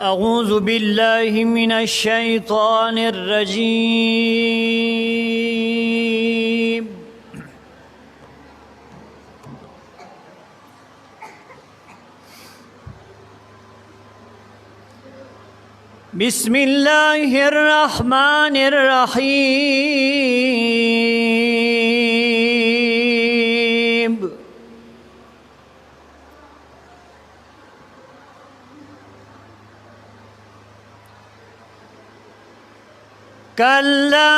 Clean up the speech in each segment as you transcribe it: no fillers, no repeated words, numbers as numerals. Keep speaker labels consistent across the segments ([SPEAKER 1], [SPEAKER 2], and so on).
[SPEAKER 1] أعوذ بالله من الشيطان الرجيم. بسم الله الرحمن الرحيم. كلا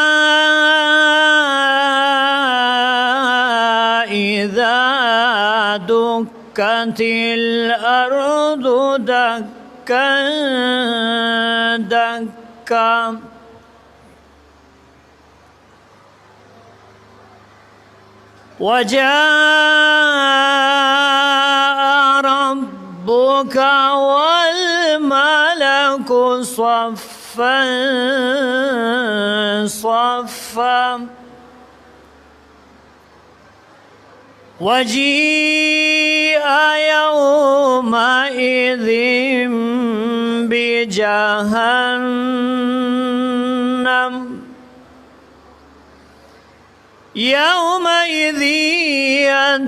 [SPEAKER 1] إذا دكت الأرض دكا دكا وجاء ربك والملك صفا صفا وجيء يومئذ بجهنم يومئذ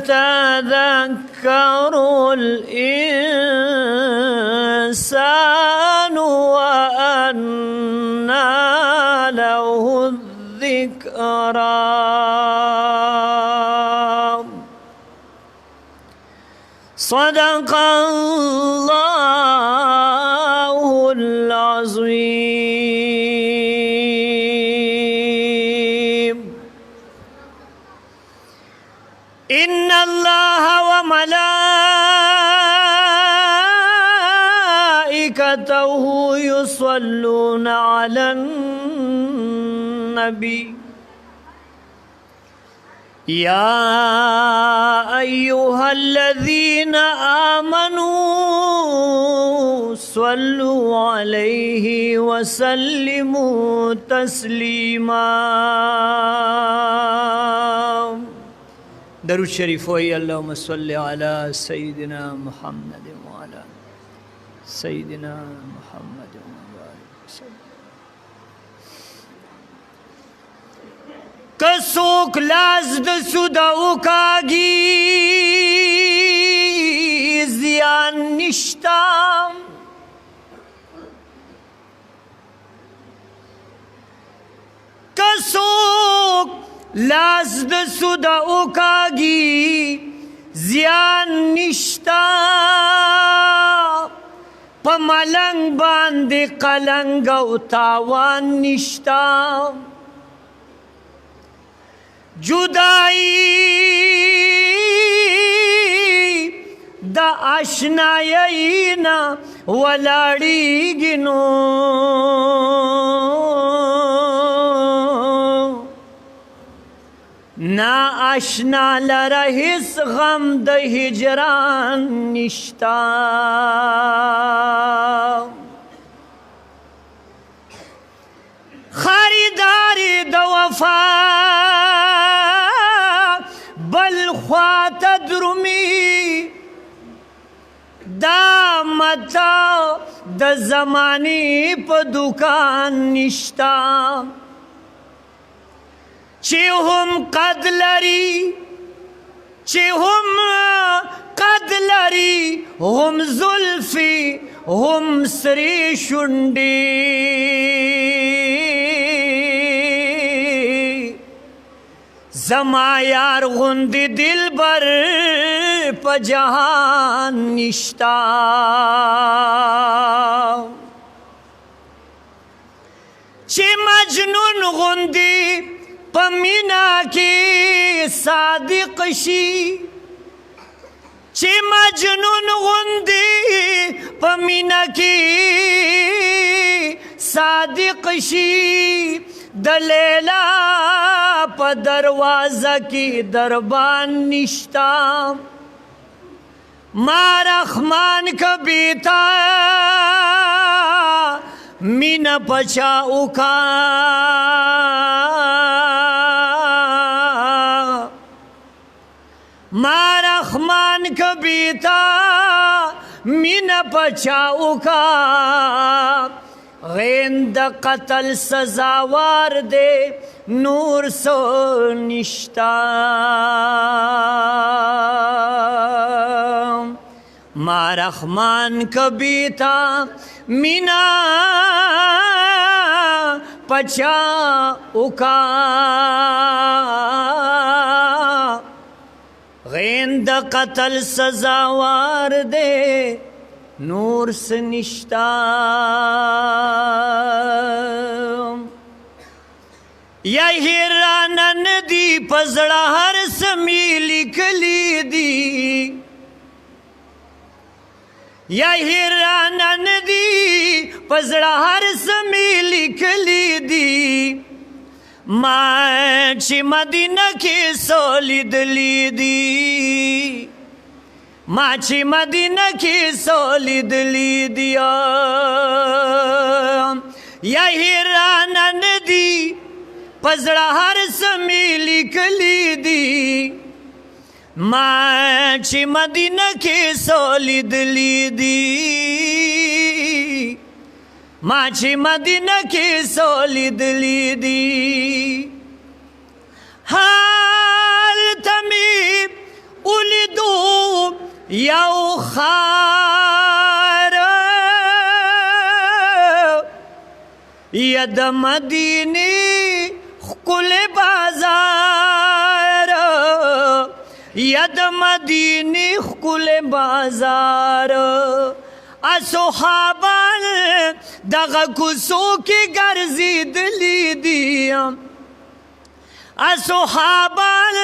[SPEAKER 1] يتذكر الإنسان وأنى له الذكرى. صدق الله العظيم. إن الله وملائكته يصلون على النبي يا أيها الذين آمنوا صلوا عليه وسلموا تسليما. درود شریف وی اللهم صل على سيدنا محمد وعلى سيدنا محمد وسلم. کسوک لاز د سوداو کاگی زیان نشتا کسوک لاز د سوداو کاگی زیان نشتا پا ملنگ باندې قلنگ او تاوان نشتا جدائی دا آشنایینا ولاړیږي نو نا آشنا لره هیڅ غم د هجران نشتا خریداری د وفا خواته درومی دا متا د زمانی په دکان نشتا چې هم قد لري چې هم قد لري هم زلفي هم سری شونډي زما یار غوندی دلبر په جهان نشتا چې مجنون غوندی په مینا کې صادق شي چې مجنون غوندی په مینا کې صادق شي د لیلا په دروازه کې دربان نشتا ما رحمان کبیتا مینا پچاو کا ما رحمان کبیتا مینا پچاو کا غیند قتل سزاوار دے نور سو نشتا ما رحمان کبیتا مینا پچاو کا غیند قتل سزاوار دے نور سے نشتا یہی رانن دی پزڑا ہر سمی لکلی دی یہی رانن دی پزڑا ہر سمی لکلی دی ما چی مدینہ کی سولید لی دی ما چی مدینہ کی سولید لی دیا یہی رانن دی پزڑا ہر سمی لکلی دی ما چی مدینہ کی سولید لی دی ما چی مدینہ کی سولید لی دی حال تمی اولیدو یو خار ید مدینی خکل بازار ید مدینی خکل بازار اصحابان دغا کسو کی گرزید لی دیم اصحابان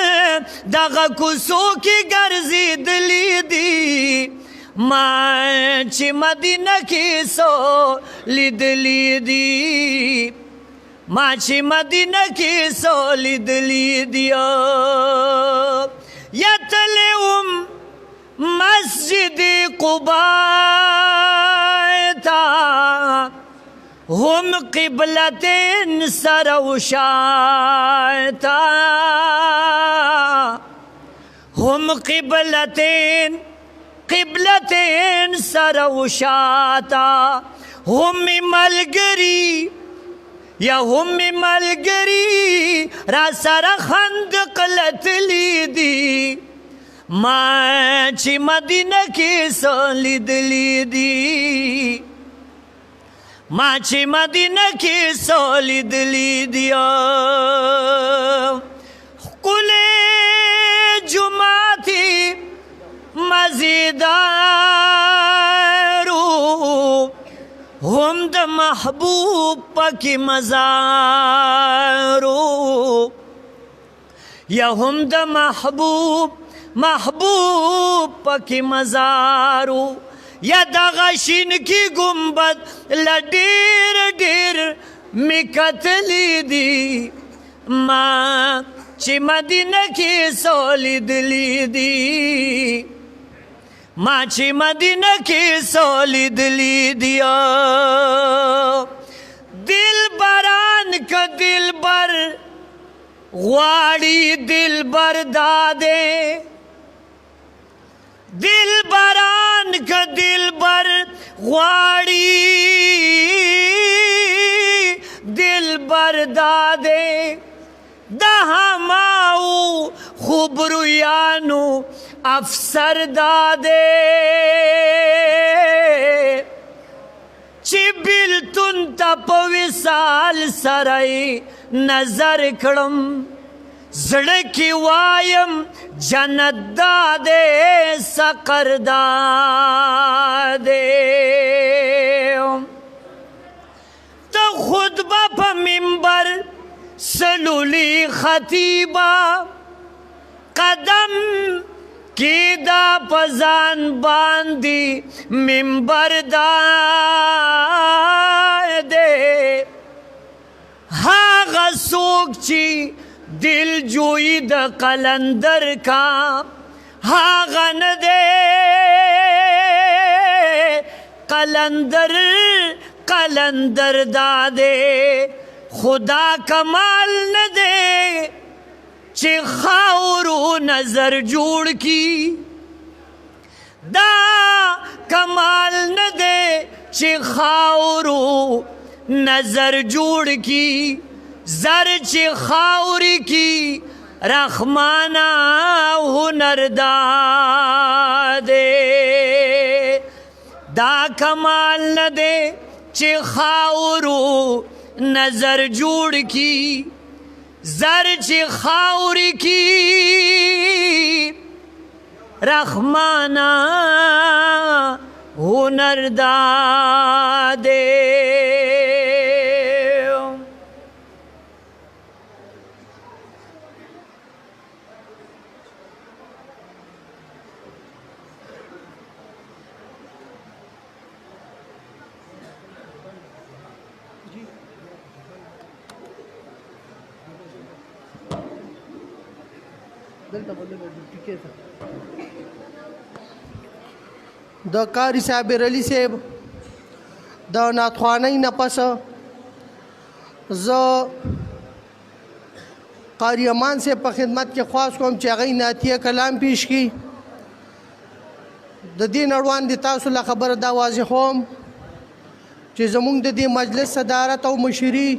[SPEAKER 1] دغا کسو کی گرزید لی دی ما چی مدینہ کی سو لید لی دی ما چی مدینہ کی سو لید لی دیا یتلیم مسجد قباء تا هم قبلتین سروشاتا هم قبلتین سروشاتا هم ملگری یا هم ملگری را سر خندق لتلی دی ما چی مدینہ کی سولید لی دی ما چی مدینہ کی سولید لی دیا کل جماعتی مزیدارو هم د محبوب پاکی مزارو یا هم د محبوب پاکی مزارو یا دغا شین کی گنبد لڈیر ڈیر مکتلی دی ما چی مدینہ کی سولید لی دی ما چی مدینہ کی سولید لی دیا دل بران کا دل بر غواڑی دل بر دادے دل بران کا دل بر غواڑی دل بر دادے دہماؤ خبرویانو افسر دادے چی بیلتون تا پویسال سرائی نظر کڑم زڑکی وایم جنت دادے سقر دادے تا خطبہ پا منبر سلولی خطیبہ قدم کی دا پزان باندی منبر دے ہاغا سوک چی دل جوئی دا قلندر کا ہاغا ندے قلندر دادے خدا کمال ندے چی خاورو نظر جوڑ کی دا کمال نه دی چې خاورو نظر جوړ کی زر چې خاوري کی رحمانا هنر دادے دا کمال نه دی چې خاورو نظر جوړ کی زر چې خاوري کی رحمانا هنر دادے
[SPEAKER 2] د قاری صابر علي صاحب د نعتخوانۍ نه پس زه قاری امان صاحب په خدمت کې خواست کوم چې هغوی نعتیه کلام پیش کړي. د دې نه وړاندې تاسو له خبره دا واضحوم چې زموږ د دې مجلس صدارت او مشري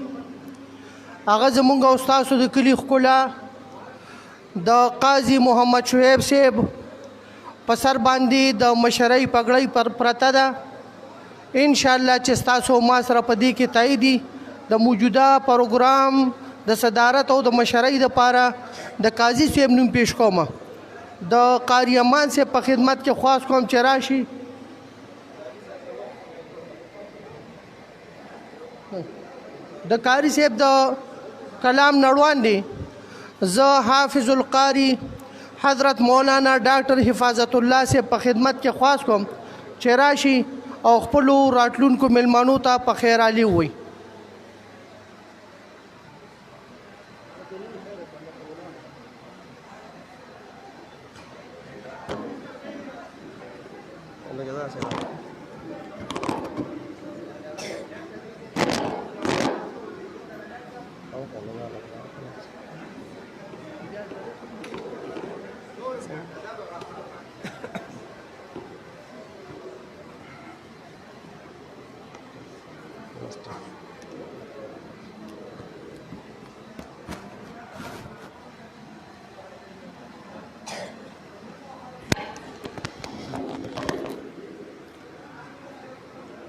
[SPEAKER 2] هغه زموږ او ستاسو د کلي ښکلا د قاضي محمد شعیب صاحب په سر باندې د مشرۍ پګړۍ پر پرته ده. انشاءالله چې ستاسو ما سره په دې کې تاییدي د موجوده پروګرام د صدارت او د مشرۍ دپاره د قاضي صاحب نوم پیش کوم. د قاری امان صاحب په خدمت کې خواست کوم چې راشي. د قاری صاحب د کلام نړوان دی زه حافظ القاری حضرت مولانا ډاکټر حفاظت الله صاحب په خدمت کې خواست کوم چې راشي او خپلو راتلونکو میلمانو ته په خیر علي ووایي.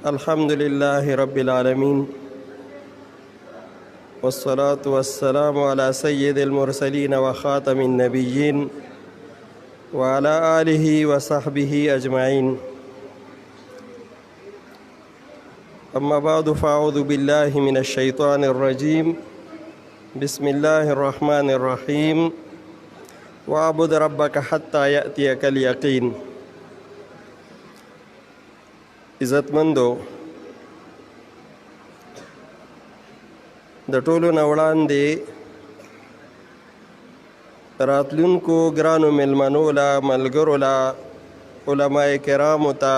[SPEAKER 3] الحمد لله رب العالمين والصلاة والسلام على سيد المرسلين وخاتم النبيين وعلى آله وصحبه أجمعين. أما بعد فأعوذ بالله من الشيطان الرجيم. بسم الله الرحمن الرحيم. واعبد ربك حتى يأتيك اليقين. عزتمندو د ټولو نه وړاندې راتلونکو ګرانو میلمنو له ملګرو له علماء کرامو ته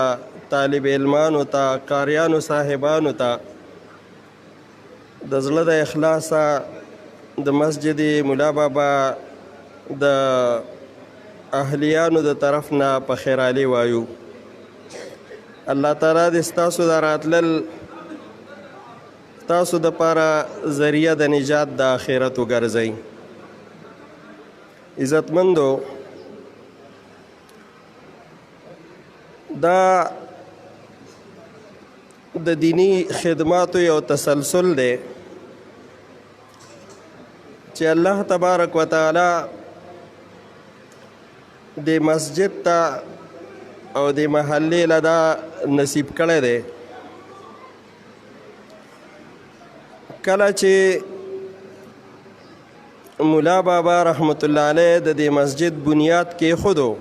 [SPEAKER 3] طالب علمانو ته قاریانو صاحبانو ته د زړه د اخلاصه د مسجد ملا بابا د اهلیانو د طرف نه په خیرالي وایو. الله تعالی دې ستاسو د راتلل تاسو دپاره ذریعه د نجات د آخرت وګرځئ. عزتمندو دا د دینی خدماتو یو تسلسل دی چې الله تبارک وتعالی د مسجد ته او د محلې له دا نصیب کړی دی. کله چې مولا بابا رحمت الله علیه د دې مسجد بنیاد کېښودو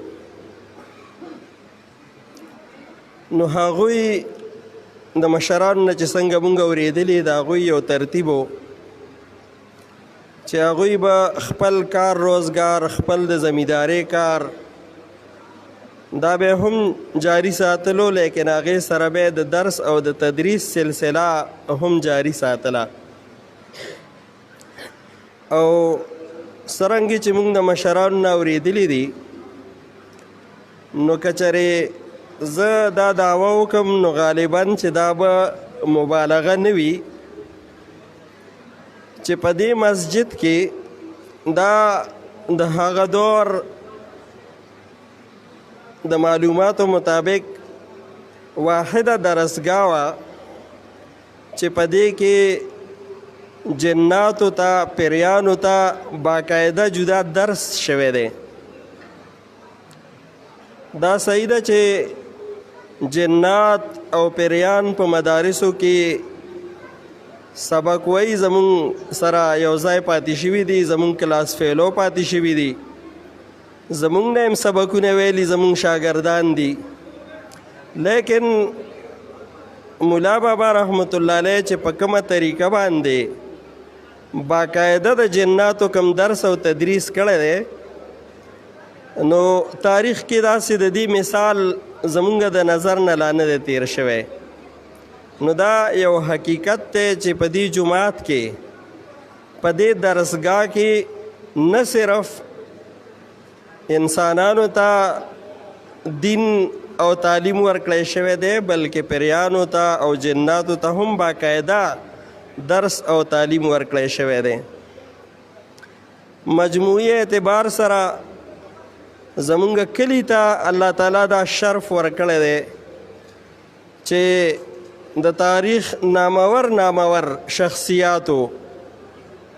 [SPEAKER 3] نو هغوی د مشرانو نه چې څنګه مونږ اورېدلي د هغوی یو ترتیب و چې هغوی به خپل کار روزګار خپل د زمیندارۍ کار دا به هم جاری ساتلو لیکن هغې سره به د درس او د تدریس سلسله هم جاری ساتله. او څرنګه چې موږ د مشرانو نه اورېدلي دي نو که چېرې زه دا دعوه وکم نو غالبا چې دا به مبالغه نه وي چې په دې مسجد کې دا د هغه دور د معلوماتو مطابق واحده درسګاه وه چې په دې کې جناتو ته پیریانو ته باقاعده جدا درس شوی دی. دا صحیح ده چې جنات او پیریان په مدارسو کې سبق وایي زمونږ سره یو ځای پاتې شوي دي، زمونږ کلاس فیلو پاتې شوي دي، زمونږ نه هم سبقونه ویلي زمونږ شاګردان دي. لیکن مولا بابا رحمت الله علیه چې په کومه طریقه باندې باقاعده د جناتو کم درس او تدریس کړی دی نو تاریخ کې داسې د دې مثال زمونږ د نظر نه لا نه دی تیر شوی. نو دا یو حقیقت دی چې په دې جماعت کې په دې درسګاه کې نه صرف انسانانو ته دین او تعلیم ورکړی شوی دی بلکې پیریانو ته او جناتو ته هم باقاعده درس او تعلیم ورکړی شوی دی. مجموعي اعتبار سره زمونږ کلي ته الله تعالی دا شرف ورکړی دی چې د تاریخ نامور شخصیاتو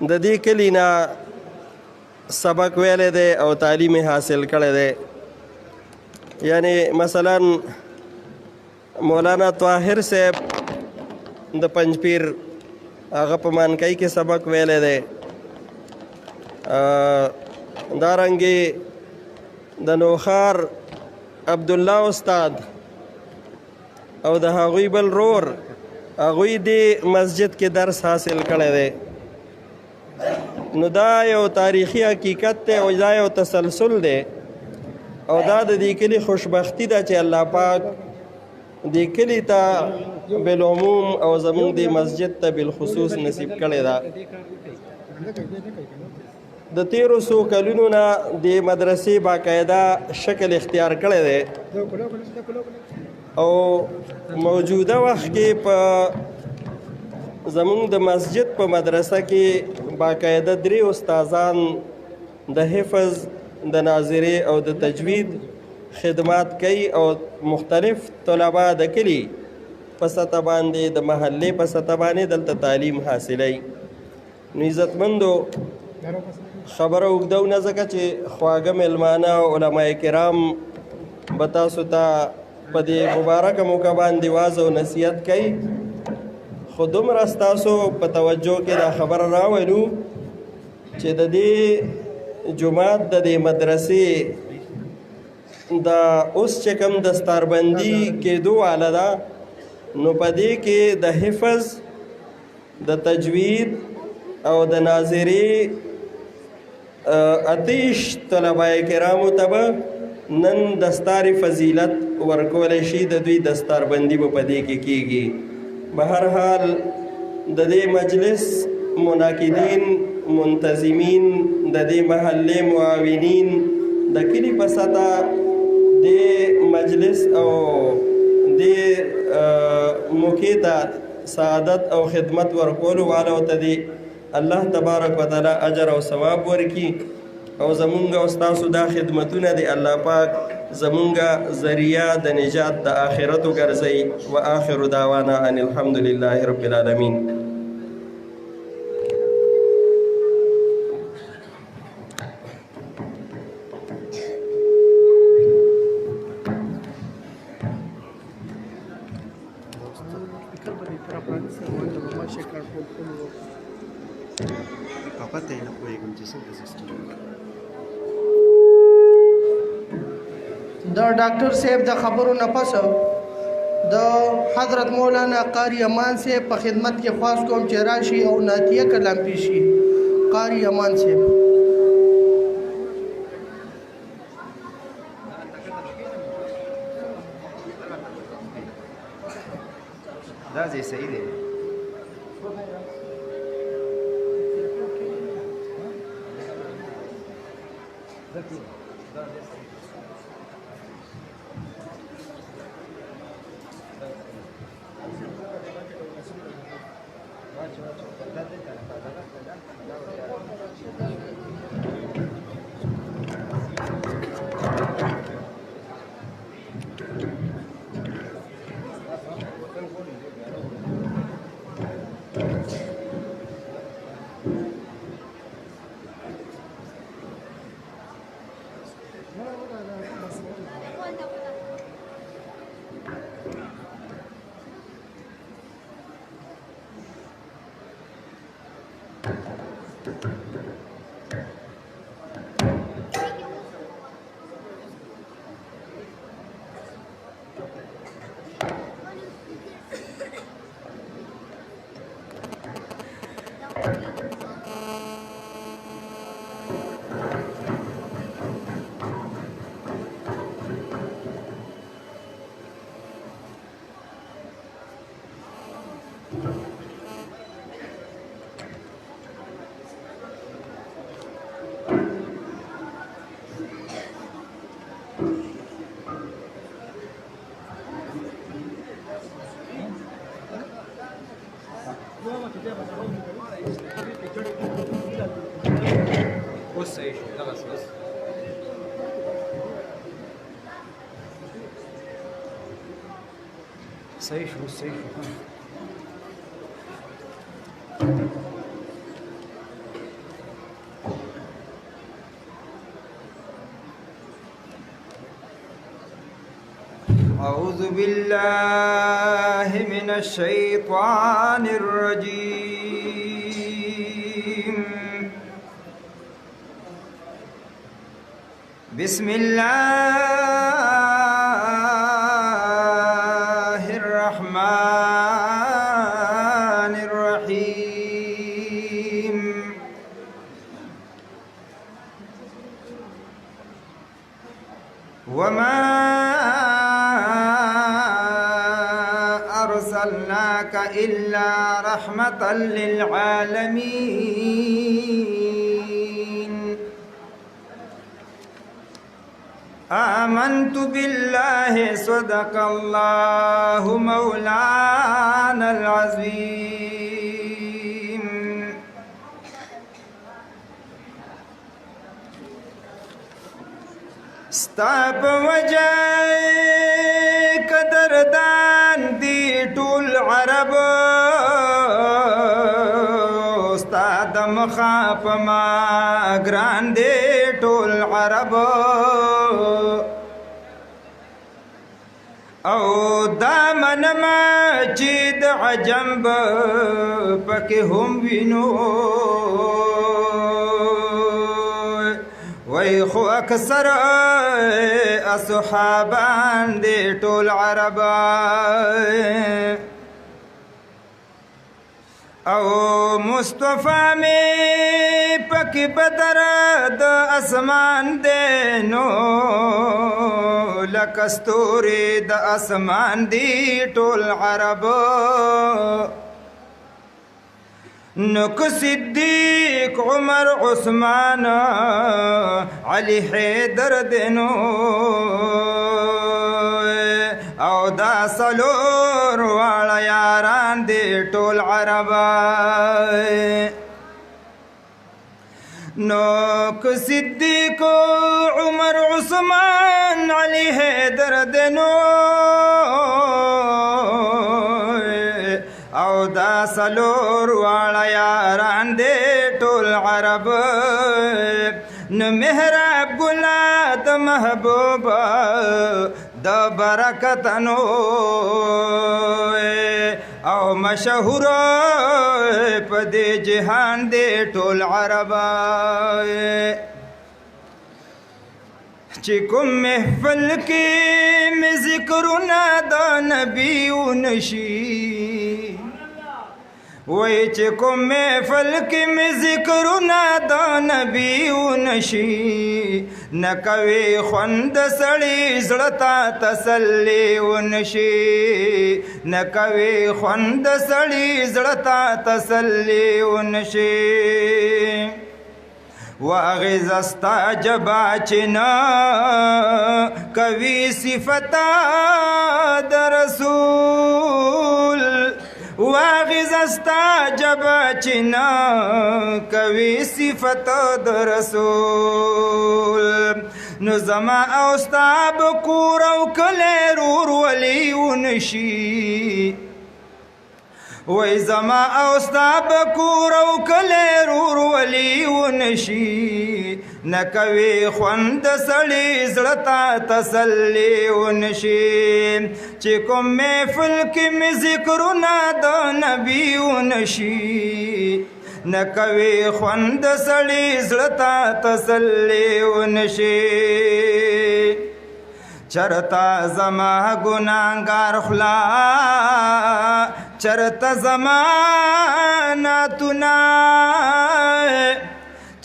[SPEAKER 3] د دې کلي نه سبق ویلی دی او تعلیم حاصل کړی دی. یعنی مثلا مولانا طاهر صاحب د پنجپیر هغه په مانکۍ کې سبق ویلی دی. دارنګې د نوخار عبدالله استاد او د هغوی بل رور هغوی دې مسجد کې درس حاصل کړی دی. نو دا یو تاریخي حقیقت دی او دا یو تسلسل دی او دا د دې کلي خوشبختي ده چې الله پاک دې کلي ته بالعموم او زمونږ دې مسجد ته بالخصوص نصیب کړی ده. د تیرو څو کلونو نه دې مدرسې باقاعده شکل اختیار کړی دی او موجوده وخت کې په زمونږ د مسجد په مدرسه کې باقاعده 3 استادان د حفظ د ناظرې او د تجوید خدمات کوي او مختلف طلبا د کلي په سطح باندې د محلې په سطح باندې دلته تعلیم حاصلوي. نو عزتمندو خبره اوږده نه ځکه چې خواږه میلمانه او علما کرام به تاسو ته په دې مبارکه موقع باندې واعظ او نصیحت کوي، خو دومره ستاسو په توجه کې دا خبره راولو چې د دې جماعت د دې مدرسې دا اوس چې کوم دستاربندي کېدو واله ده نو په دې کې د حفظ د تجوید او د ناظرې اتیش طلبه کرامو ته به نن دستار فضیلت ورکولی شي، د دوی دستاربندي به په دې کې کېږي. به هر حال د دې مجلس منعقدین، منتظمین، د دې محلې معاونین د کلي په سطح د مجلس او د موقع ته سعادت او خدمت ورکولو والو ته دی الله تبارک وتعالی اجر او ثواب ورکي او زمونږ او ستاسو دا خدمتونه دی الله پاک زمونږ ذریعه د نجات د آخرت وګرځي. واخر دعوانا ان الحمد لله رب العالمین.
[SPEAKER 2] د ډاکټر صاحب د خبرو نه پس د حضرت مولانا قاری امان صاحب په خدمت کې خواست کوم چې راشي او نعتیه کلام پیش شي. قاری امان صاحب
[SPEAKER 4] دا ځای صحیح دی. اوس صحیح شو دغسې اوس صحیح شو اوس صحیح شو أعوذ بالله من الشيطان الرجيم بسم الله الرحمن الرحيم وما أرسلناك إلا رحمة للعالمين آمنت بالله صدق الله مولانا العظيم ستاب وجه قدردان دی ټول عرب استاد مخاف ما ګران دی ټول عرب او دا منما چې د عجم پکې هم وینو وای خو اکثر اصحابان دی ټول عرب او مصطفی می پکې بدر د اسمان دی نو لکه ستوري د اسمان دی ټول عرب نو صدیق عمر عثمان علی حیدر دینو او دا سلور والا یاران دی ټول عرب نو صدیق عمر عثمان علی حیدر دینو او دا سلور والا یاران دی ټول عرب نو محراب ګلا د محبوب د برکتنو او مشهور په دې جهان دی ټول عرب چې کوم محفل کې مې ذکرونه د نبیونو شي وای چې کوم محفل کې مې ذکرونه د نبیونو شي نه کوي خوند سړی زړه ته تسلي ونشي نه کوي خوند سړی زړه ته تسلي ونشي واغز استعجبا چنا کوي صفتا د رسول واغز استعجبا چنا کوي صفتا د رسول نو زما او استاب کور او کله رور ولی ونشي وای زما او ستا بکور او کلی رور ولی ونشي نه کوي خوند سړی زړه ته تسلي ونشي چې کوم محفل کې مې ذکرونه د نبي ونشي نه کوي خوند سړی زړه ته تسلي ونشي چرتا زما گناہگار خلا چرتا زماناتنا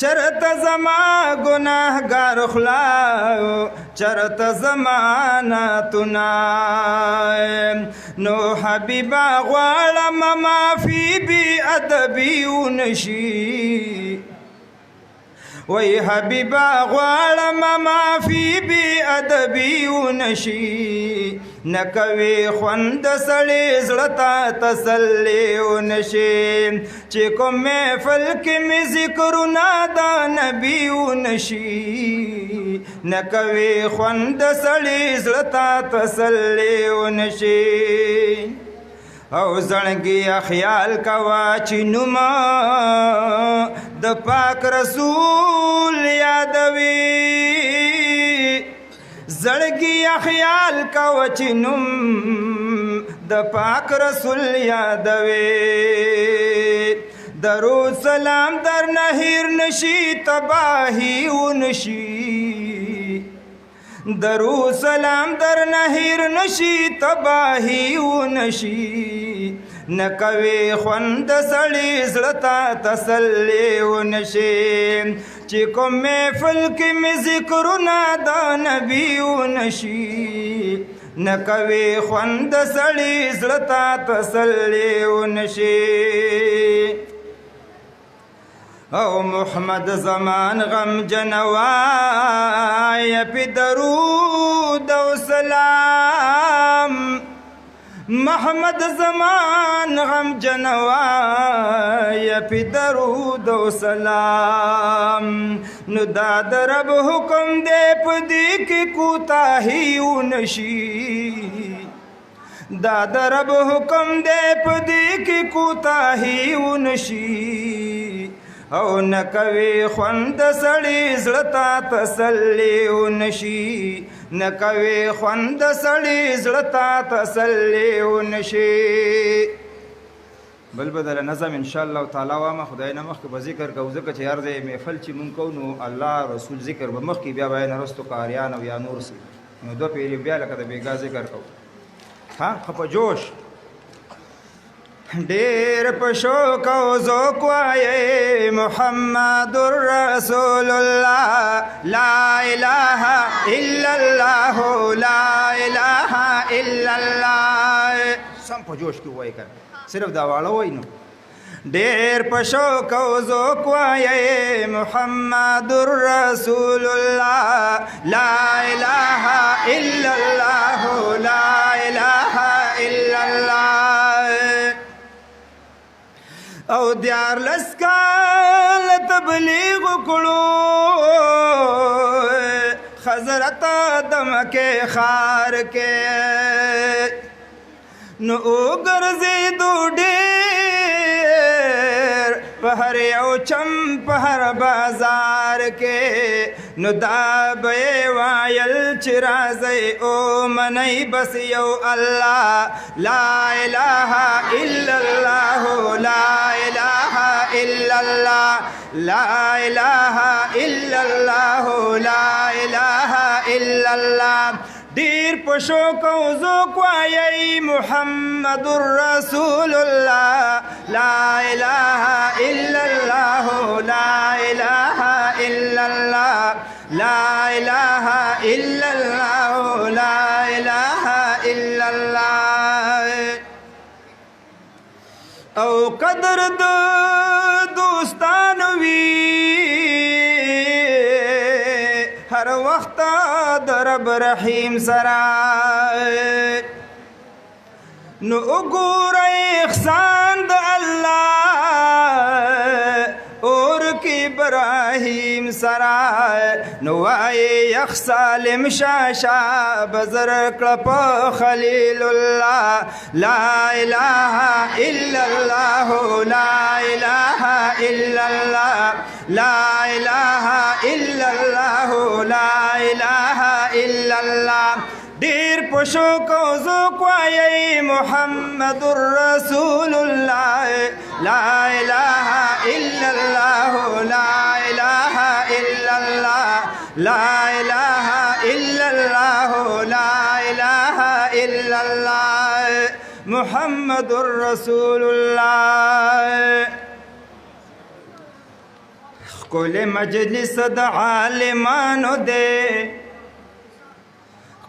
[SPEAKER 4] چرته زما ګناهګار خلا چرته زمانتونه نو حبیبا غواړم معافي بې ادبي ونشي وای حبیبا غواړم معافي بې ادبي ونشي نه کوي خوند سړی زړه ته تسلي ونشي چې کوم محفل کې مې ذکرونه د نبي ونشي نه کوي خوند سړی زړه ته تسلي ونشي او زړګي خیال کوا چې نوما د پاک رسول یادوي زړګي خیال کوا چې نوم د پاک رسول یادوي درود سلام در نهیر نشي تباهي ونشي درود سلام در نهیر نشي تباهي ونشي نه کوي خوند سړی زړه ته تسلي ونشي چې کوم محفل کې مې ذکرونه د نبي ونشي نه کوي خوند سړی زړه ته تسلي ونشي او محمد زمان غم جنوای پی درود و سلام محمد زمان غم جنوای پی درود و سلام نو دا در رب حکم دے پدی کی کوتاہی ونشی دا در رب حکم دے پدی کی کوتاہی ونشی او نه کوي خوند سړی زړه ته تسلي ونشي نه کوي خوند سړی زړه ته تسلي ونشي بل بدل نظم ان شاء الله تعالی وامه خدای نه مخکې به ذکر کوو ځکه چې هر ځای محفل چې مونږ کوو نو الله رسول ذکر به مخکې بیا به نه رستو قاریان او یا نور سي نو دوه پیرې بیا لکه د بیګا ذکر کوو ها خپه جوش ډېر په شوق او ذوق وایې محمد رسول الله لا اله الا الله لا اله الا الله سم په جوش کې وایې کړه صرف دا واړه وایي نو ډېر په شوق او ذوق وایې محمد رسول الله لا اله الا الله لا اله الا الله او دیار لسکال تبلیغ کړو حضرت دمکه خار کې نو ګرځېدو ډېر په هر یو چم په هر بازار کې نو دا به وایل چې راځئ او منئ بس یو الله لا اله الا الله لا اله الا الله لا اله الا الله لا اله الا الله ډیر په شوق او ذوق وایي محمد رسول الله لا اله الا الله لا اله الا الله لا اله الا الله لا اله الا الله او قدر د دوستان وی هر وخت در رب رحیم سره نو وګورئ احسان د الله اور کی ابراهیم سرای نو وای یخ سالم شاشا بزر کړپ خلیل الله لا اله الا الله لا اله الا الله لا اله الا الله لا اله الا الله دیر پشو کو ذوق وایي محمد رسول الله لا اله الا الله لا اله الا الله لا اله الا الله لا اله الا الله محمد رسول الله ښکلی مجلس د عالمانو دی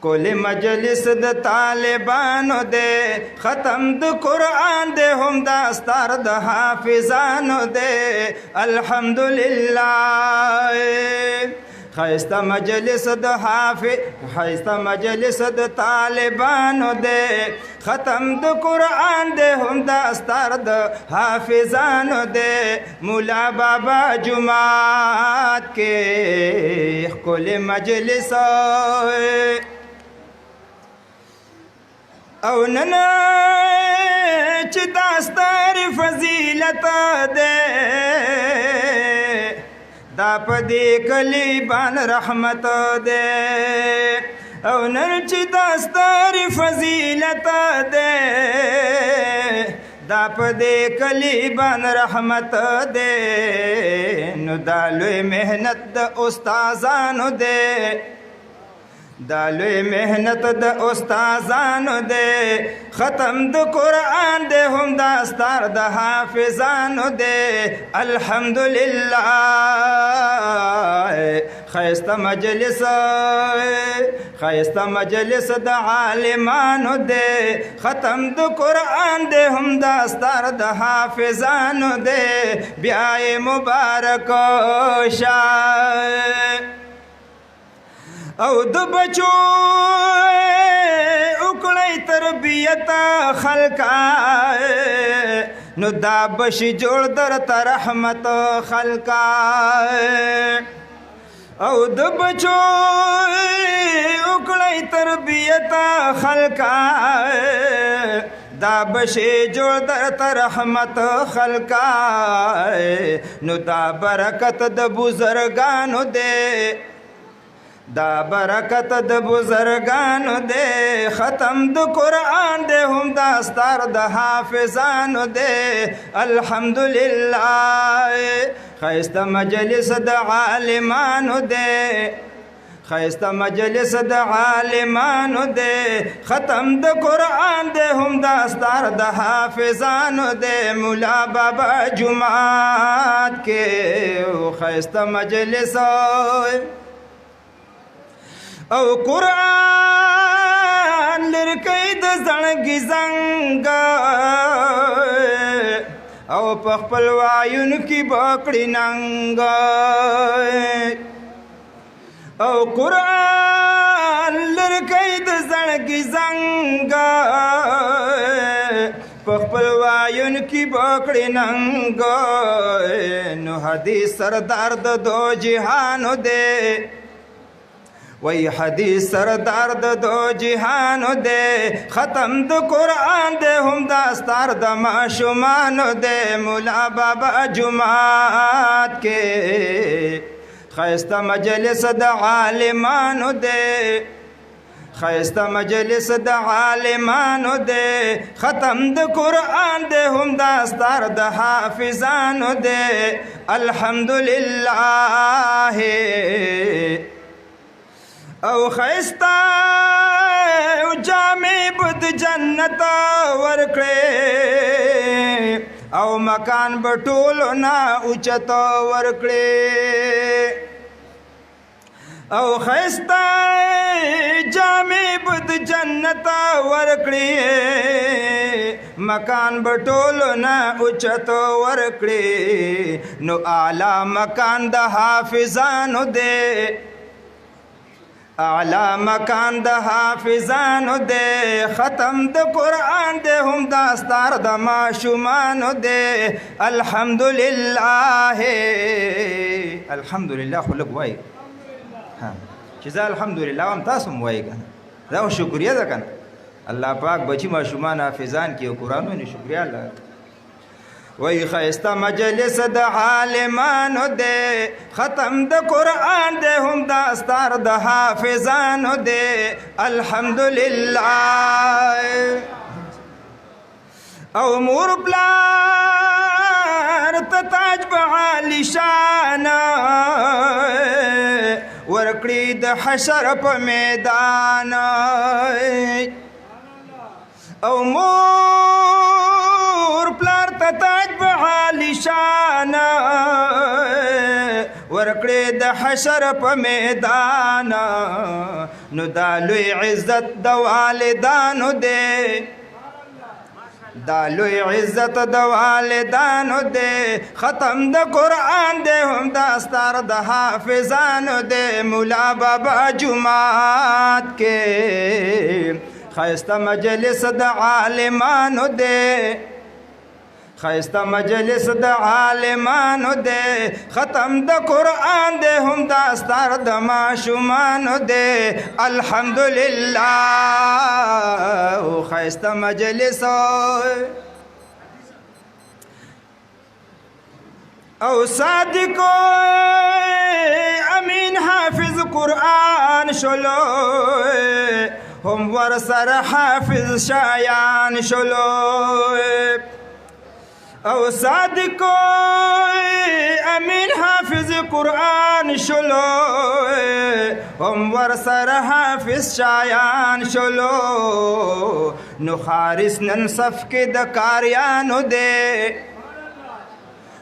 [SPEAKER 4] ښکلی مجلس د طالبانو دی ختم د قرآن دی هم دا ستار د حافظانو دی الحمدلله خیسته مجلس د خیسته مجلس د طالبانو دی ختم د قرآن دی هم دا ستار د حافظانو دی مولا بابا جماعت کې ښکلی مجلس او نن چې دا ستر فضیلت دی دا په دې کلي باندې رحمت دی او نن چې دا ستر فضیلت دی دا په دې کلي باندې رحمت دی نو دا لوی محنت د استادانو دی دا لوی محنت د استادانو دی ختم د قرآن دی هم دا ستار د حافظانو دی الحمدلله خیسته مجلس د عالمانو دی ختم د قرآن دی هم دا ستار د حافظانو دی بیا مبارک شه او د بچو وکړی تربیت خلقا نو دا بشي جوړ درته رحمت خلقا او د بچو وکړی تربیت خلقا دا بشي جوړ درته رحمت خلقا نو دا برکت د بزرگانو دی دا برکت د بزرگانو دی ختم د قرآن دی هم دا ستار د حافظانو دی الحمدلله خیسته مجلس د عالمانو دی خیسته مجلس د عالمانو دی ختم د قرآن دی هم دا ستار د حافظانو دی مولا بابا جماعت کې خیسته مجلس او قرآن لرکی د زړګي زنګ او په خپل وایونو کې بکړي ننګ او قرآن لرکی د زړګي زنګ په خپل وایونو کې بکړي ننګ نو حدیث سردار د دو جهانو دی وی حدیث سردار د دو جهانو دی ختم د قرآن دی هم دا ستار د ماشومانو دی مولا بابا جماعت کې خیسته مجلس د عالمانو دی خیسته مجلس د عالمانو دی ختم د قرآن دی هم دا ستار د حافظانو دی الحمدلله او خیستا او جامع بد جنت ورکړي او مکان بټولو نا اوچت ورکړي او خیستا جامع بد جنت ورکړي مکان بټولو نا اوچت ورکړي نو اعلی مکان د حافظانو دی اعلی مکان د حافظانو دی ختم د قرآن دی هم دا ستار د ماشومانو دی الحمدلله الحمدلله خو لږ وایي چې زه الحمدلله هم تاسو هم وایي که نه دا خو شکریه ده که نه الله پاک بچي ماشومان حافظان کړي او قرآن وایي شکریه الله وی خیسته مجلس د عالمانو دی ختم د قرآن دی هم دا ستار د حافظانو دی الحمدلله او مور پلار ته تاج به عالی شان ورکړي د حشر په میدان او مور پلار ته تاج به عالی شان ورکړې د حشر په میدان نو دا لوی عزت د والدانو دی دا لوی عزت د والدانو دی ختم د قرآن دی هم دا ستار د حافظانو دی مولا بابا جماعت کې خیسته مجلس د عالمانو دی خیسته مجلس د عالمانو دی ختم د قرآن دی هم دا ستار د ماشومانو دی الحمدلله خیسته مجلس او صادق امین حافظ قرآن شلو هم ورسر حافظ شایان شلو او صادق امین حافظ قرآن شلو هم ورسر حافظ شایان شلو نو حارس نن صف کې د کاریانو دی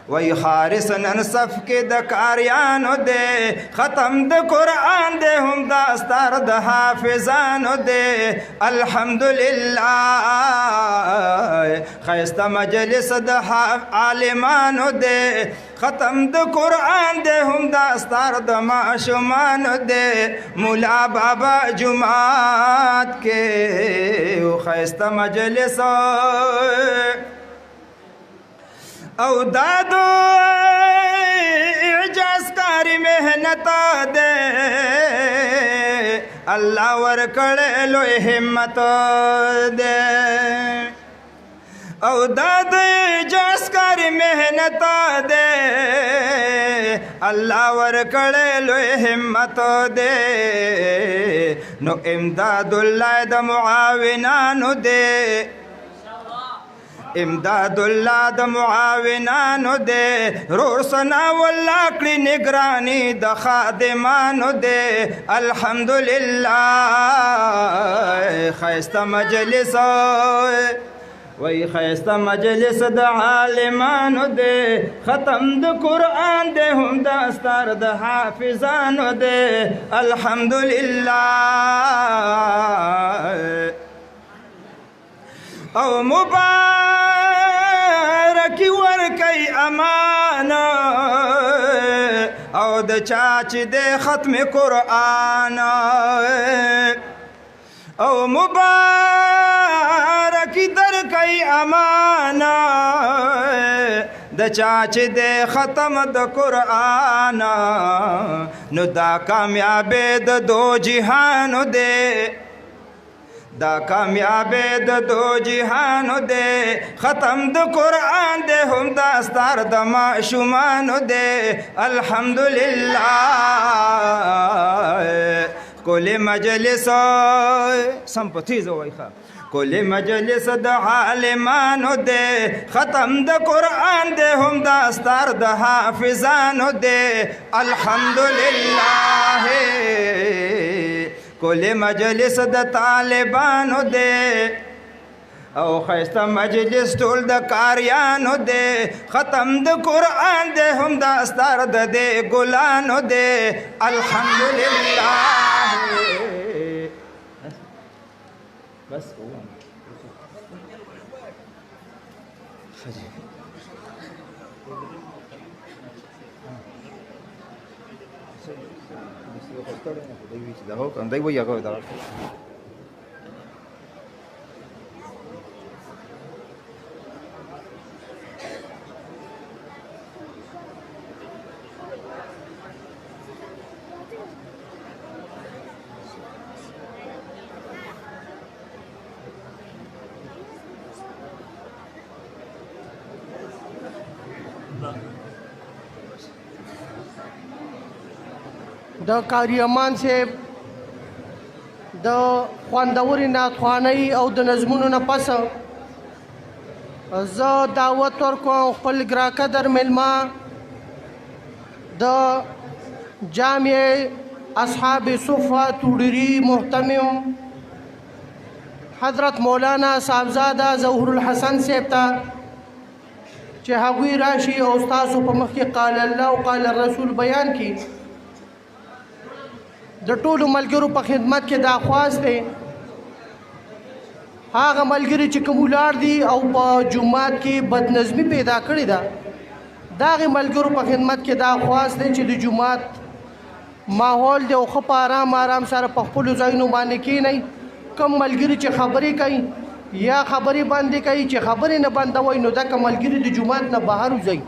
[SPEAKER 4] وی حارس نن صف کې د کاریانو دی ختم د قرآن دی هم دا ستار د حافظانو دی الحمدلله خیسته مجلس د عالمانو دی ختم د قرآن دی هم دا ستار د ماشومانو دی مولا بابا جماعت کې خیسته مجلس او دادو اعجاز کاری محنت دے اللہ ورکڑے لوی حمت دے او دادو اعجاز کاری محنت دے اللہ ورکڑے لوی حمت دے نو امداد اللہ دا معاونانو دے امداد اللہ د معاونانو دے رور سنا واللہ کړي نگرانی د خادمانو دے الحمدللہ خیسته مجلس وی خیسته مجلس د عالمانو دے ختم د قرآن دے هم دا ستار د حافظانو دے الحمدللہ او مبارکی ورکی امانا او د چاچ دے ختم قرآن او مبارکی درکی امانا د چاچ دے ختم د قرآن نو دا کامیابی د دو جہانو دے دا کامیابی د دو جہانو دے ختم د قرآن دے هم دا ستار د ماشومانو دے الحمدللہ کل مجلس سمپتیز ہوئی خواہ کل مجلس د عالمانو دے ختم د قرآن دے هم دا ستار د حافظانو دے الحمدللہ کل مجلس د طالبانو دے او خیسته مجلس ټول د کاریانو دے ختم د قرآن دے هم دا ستار د دے ګلانو دے الحمدللہ بس andai voy a cortar.
[SPEAKER 2] د قاری امان صاحب د خواندوري ناتخوانۍ او د نظمونو نه پس زه دعوت ورکوم خپل ګراقدر میلمه د جامع اصحاب صفه توډري محتمم حضرت مولانا صاحبزاده ظهور الحسن صاحب ته چې هغوی راشي او ستاسو په مخ کې قال الله او قال الرسول بیان کړي. د ټولو ملګرو په خدمت کې دا خواست دی هغه ملګري چې کوم ولاړ دي او په جومات کې بدنظمي پیدا کړې ده د هغې ملګرو په خدمت کې دا خواست دی چې د جومات ماحول دی او ښه په آرام سره په خپلو ځایونو باندې کښېنئ. کم ملګري چې خبرې کوي یا خبرې باندې کوي چې خبرې نه بندوئ نو دغه ملګري د جومات نه بهر وځئ.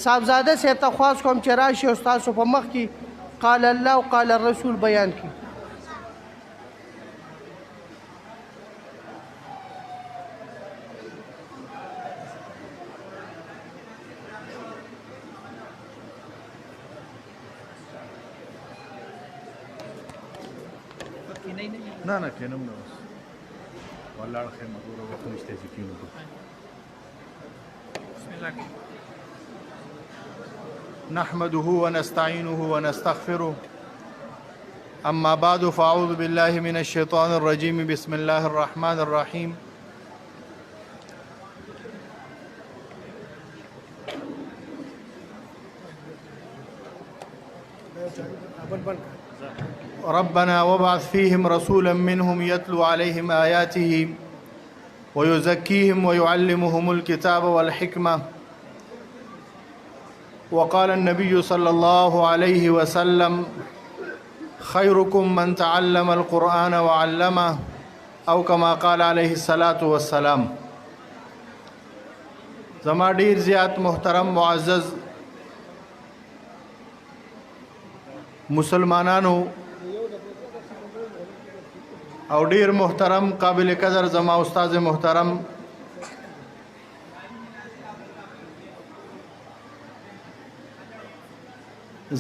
[SPEAKER 2] صاحبزاده صاحب ته خواست کوم چې راشي او ستاسو په مخ کې قال الله او قال الرسول بیان کړي.
[SPEAKER 5] نه کینم نه اوس ولاړ خیمه ګوره وخت نشته چې کینو. بسم الله. نحمده ونستعينه ونستغفره أما بعد فأعوذ بالله من الشيطان الرجيم بسم الله الرحمن الرحيم. ربنا وابعث فيهم رسولا منهم يتلو عليهم آياته ويزكيهم ويعلمهم الكتاب والحكمة. وقال النبي صلى الله عليه وسلم خيركم من تعلم القرآن وعلمه او كما قال عليه الصلاة والسلام. زما ډیر زیات محترم معزز مسلمانانو او ډیر محترم قابل قدر زما استاد محترم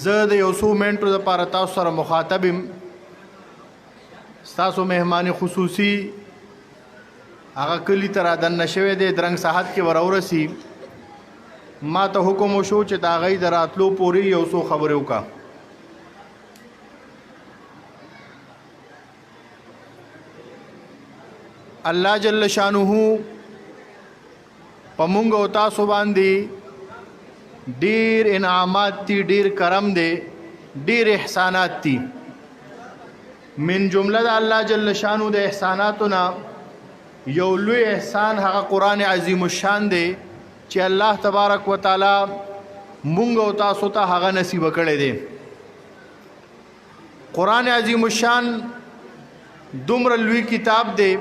[SPEAKER 5] زه د یو څو منټو دپاره تاسو سره مخاطب یم. ستاسو مهمان خصوصي هغه کلي ته رادننه شوی دی درنګ ساحت کې ورورسي. ما ته حکم وشو چې د هغوی د راتلو پورې یو څو خبرې وکړه. الله جل شانه په مونږ او تاسو باندې ډیر انعامات دي، ډیر کرم دی، ډیر احسانات دي. من جمله د الله جل شانه د احساناتنا یو لوی احسان هغه قرآن عظیم الشان دی چې الله تبارک وتعالی مونږ او تاسو ته هغه نصیب کړی دی. قرآن عظیم الشان دومره لوی کتاب دی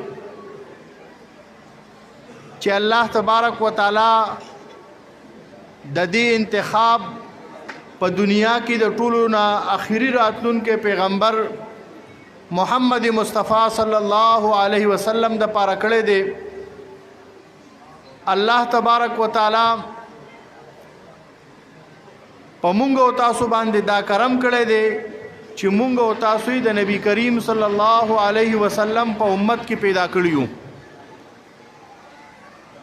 [SPEAKER 5] چې الله تبارک وتعالی د دې انتخاب په دنیا کې د ټولو نه آخري راتلونکي پیغمبر محمد مصطفی صلی الله علیه وسلم د پاره کړی دی. الله تبارک وتعالی په مونږ او تاسو باندې دا کرم کړی دی چې مونږ او تاسو د نبی کریم صلی الله علیه وسلم په امت کې پیدا کړیو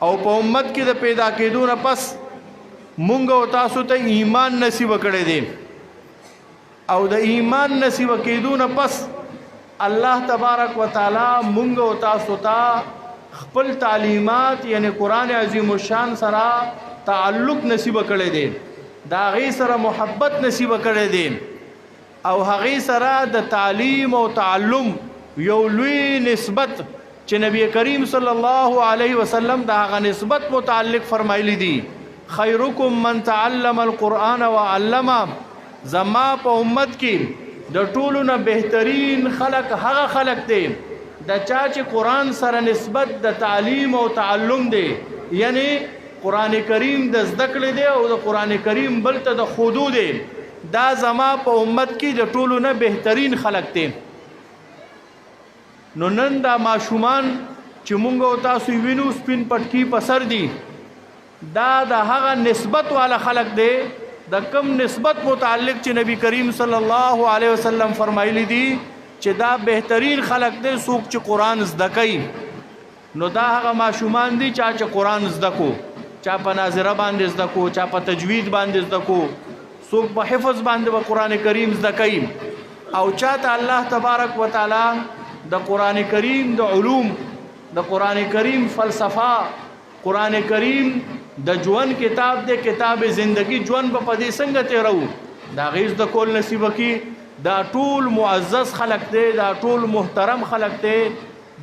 [SPEAKER 5] او په امت کې د پیدا کېدو نه پس مونږ او تاسو ته ایمان نصیب کړی دی او د ایمان نصیب کېدو نه پس الله تبارک وتعالی مونږ او تاسو ته خپل تعلیمات یعنی قرآن عظیم الشان سره تعلق نصیب کړی دی، د هغې سره محبت نصیب کړی دی او هغې سره د تعلیم او تعلم یو لوی نسبت چې نبی کریم صلی الله علیه وسلم د هغه نسبت متعلق فرمایلی دی خیرکم من تعلم القرآن وعلمه. زما په امت کې د ټولو نه بهترین خلق هغه خلق دی د چا چې قرآن سره نسبت د تعلیم او تعلم دی، یعنی قرآن کریم د زده کړې دی او د قرآن کریم بل ته د ښودو دی. دا زما په امت کې د ټولو نه بهترین خلق دی. نو نن دا ماشومان چې مونږ او تاسو وینو سپین پټکي په سر دي، دا د هغه نسبت والا خلق دی د کم نسبت متعلق چې نبی کریم صلی الله علیه وسلم فرمایلی دي چې دا بهترین خلق دی څوک چې قرآن زده کوي. نو دا هغه ماشومان دي چې قرآن زده کو، چا په ناظره باندې زده کو، چا په تجوید باندې زده کو، څوک په حفظ باندې به قرآن کریم زده کوي او چاته الله تبارک وتعالی د قرآن کریم د علوم، د قرآن کریم فلسفه، قرآن کریم د ژوند کتاب دی، کتاب زندگی. ژوند به په دې څنګه تیرو د هغې زده کول نصیبه کړي. دا ټول معزز خلق دی، دا ټول محترم خلق دی،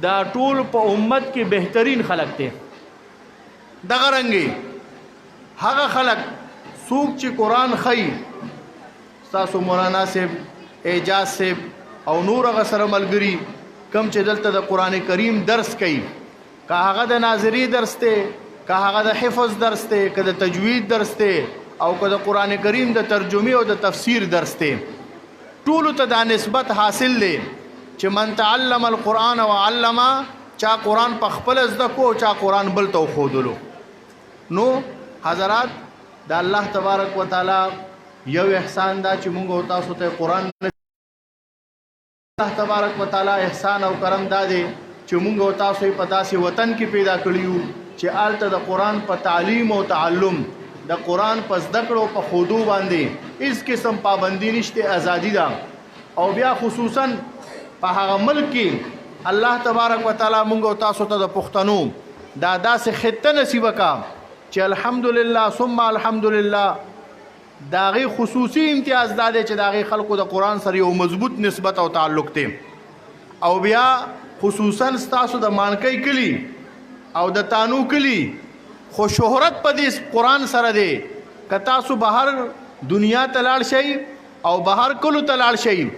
[SPEAKER 5] دا ټول په امت کې بهترین خلق دی. دغه رنګې هغه خلق څوک چې قرآن ښیي، ستاسو مولانا صاحب، اعجاز صاحب او نور هغه سره ملګري کم چې دلته د قرآن کریم درس کوي، که هغه د ناظري درس دی، که هغه د حفظ درس دی، که د تجوید درس دی، او که د قرآن کریم د ترجمې او د تفسیر درس دی، ټولو ته دا نسبت حاصل دی چې من تعلم القرآن وعلم، چا قرآن په خپل زده کو، چا قرآن بل ته وښودلو. نو حضرات، د الله تبارک وتعالی یو احسان دا چې موږ او تاسو ته قرآن، الله تبارک وتعالی احسان او کرم دا دی چې موږ او تاسو په داسې وطن کې پیدا کړي یو چې هلته د قرآن په تعلیم او تعلم، د قرآن په زده کړو په ښودو باندې هېڅ قسم پابندي نشته، ازادي ده. او بیا خصوصا په هغه ملک کې الله تبارک وتعالی موږ او تاسو ته د پښتنو دا داسې خطه نصیبه کا چې الحمدلله ثم الحمدلله د هغې خصوصي امتیاز دا دی چې د هغې خلکو د قرآن سره یو مضبوط نسبت او تعلق دی. او بیا خصوصا ستاسو د مانکۍ کلي او د تانو کلي خو شهرت په دې قرآن سره دی. که تاسو بهر دنیا ته لاړ شئ او بهر کلو ته لاړ شئ،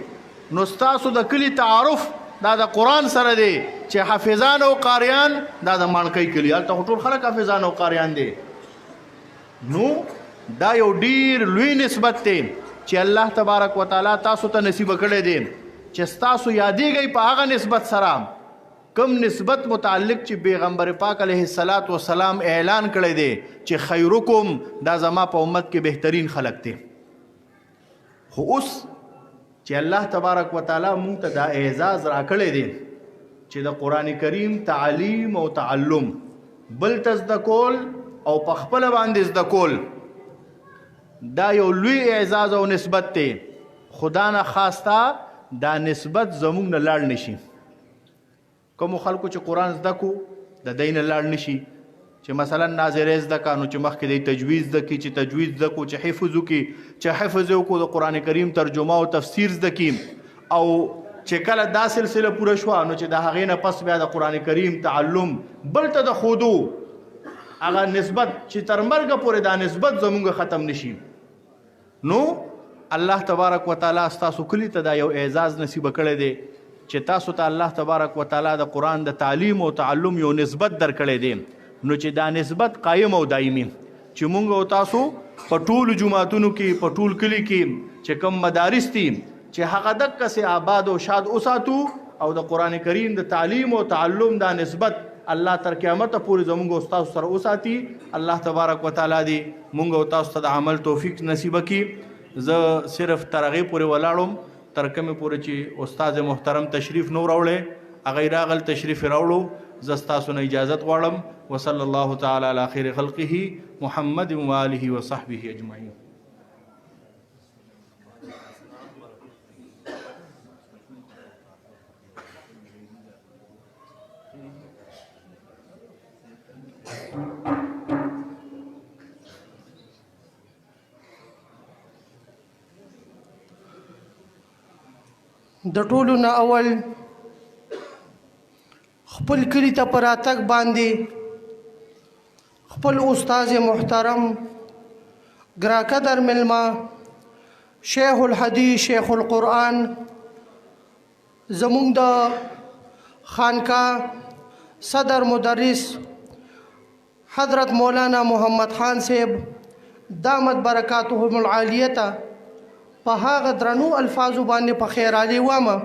[SPEAKER 5] نو ستاسو د کلي تعارف دا د قرآن سره دی چې حافظان او قاریان دا د مانکۍ کلي، هلته خو ټول خلک حافظان او قاریان دی. نو دا یو ډیر لوی نسبت دی چې الله تبارک وتعالی تاسو ته نصیبه کړی دی چې ستاسو یادېږئ په هغه نسبت سره، کم نسبت متعلق چې پیغمبر پاک علیه السلام اعلان کړی دی چې خیرکم، دا زما په امت کې بهترین خلق دی. خو اوس چې الله تبارک وتعالی مونږ ته دا اعزاز راکړی دی چې د قرآن کریم تعلیم او تعلم بل ته زده کول او په خپله باندې زده کول، دا یو لوی اعزاز او نسبت دی. خدا نه خواسته دا نسبت زموږ نه لاړ نشي. کومو خلکو چې قرآن زده کو د دی نه لاړ نشي، چې مثلا ناظرې زده کا نو چې مخکې دی تجوید زده کړي، چې تجوید زده کو، چې حفظ وکړي، چې حفظ یې وکړو د قرآن کریم ترجمه او تفسیر زده کړي، او چې کله دا سلسله پوره شوه نو چې د هغې نه پس بیا د قرآن کریم تعلم بل ته د ښودو هغه نسبت چې تر مرګه پورې دا نسبت زمونږ ختم نشي. نو الله تبارک وتعالی ستاسو کلي ته دا یو اعزاز نصیبه کړی دی چې تاسو ته الله تبارک وتعالی د قرآن د تعلیم او تعلم یو نسبت درکړی دی. نو چې دا نسبت قایم او دایمي چې مونږ او تاسو په ټولو جوماتونو کې، په ټول کلي کې چې کوم مدارس دي، چې هغه دقسې آباد او شاد وساتو او د قرآن کریم د تعلیم او تعلم دا نسبت الله تر قیامته پورې زمونږ او تاسو سره وساتي. الله تبارک وتعالی دې مونږ او تاسو ته د عمل توفیق نصیبه کړي. زه صرف تر هغې پورې ولاړم تر کومې پورې چې استاد محترم تشریف نو راوړی، هغه راغل تشریف راوړو. زه ستاسو نه اجازت غواړم. وصلی الله تعالی علی خیر خلقه محمد و آله و صحبه اجمعین.
[SPEAKER 2] د ټولو نه اول خپل کلي ته په راتګ باندې خپل استاد محترم ګراقدر مېلمه شیخ الحدیث شیخ القرآن زمونږ د خانقاه صدر مدرس حضرت مولانا محمد خان صاحب دامت برکاتهم العالیه ته په هغه درنو الفاظو باندې په خیرالي وامه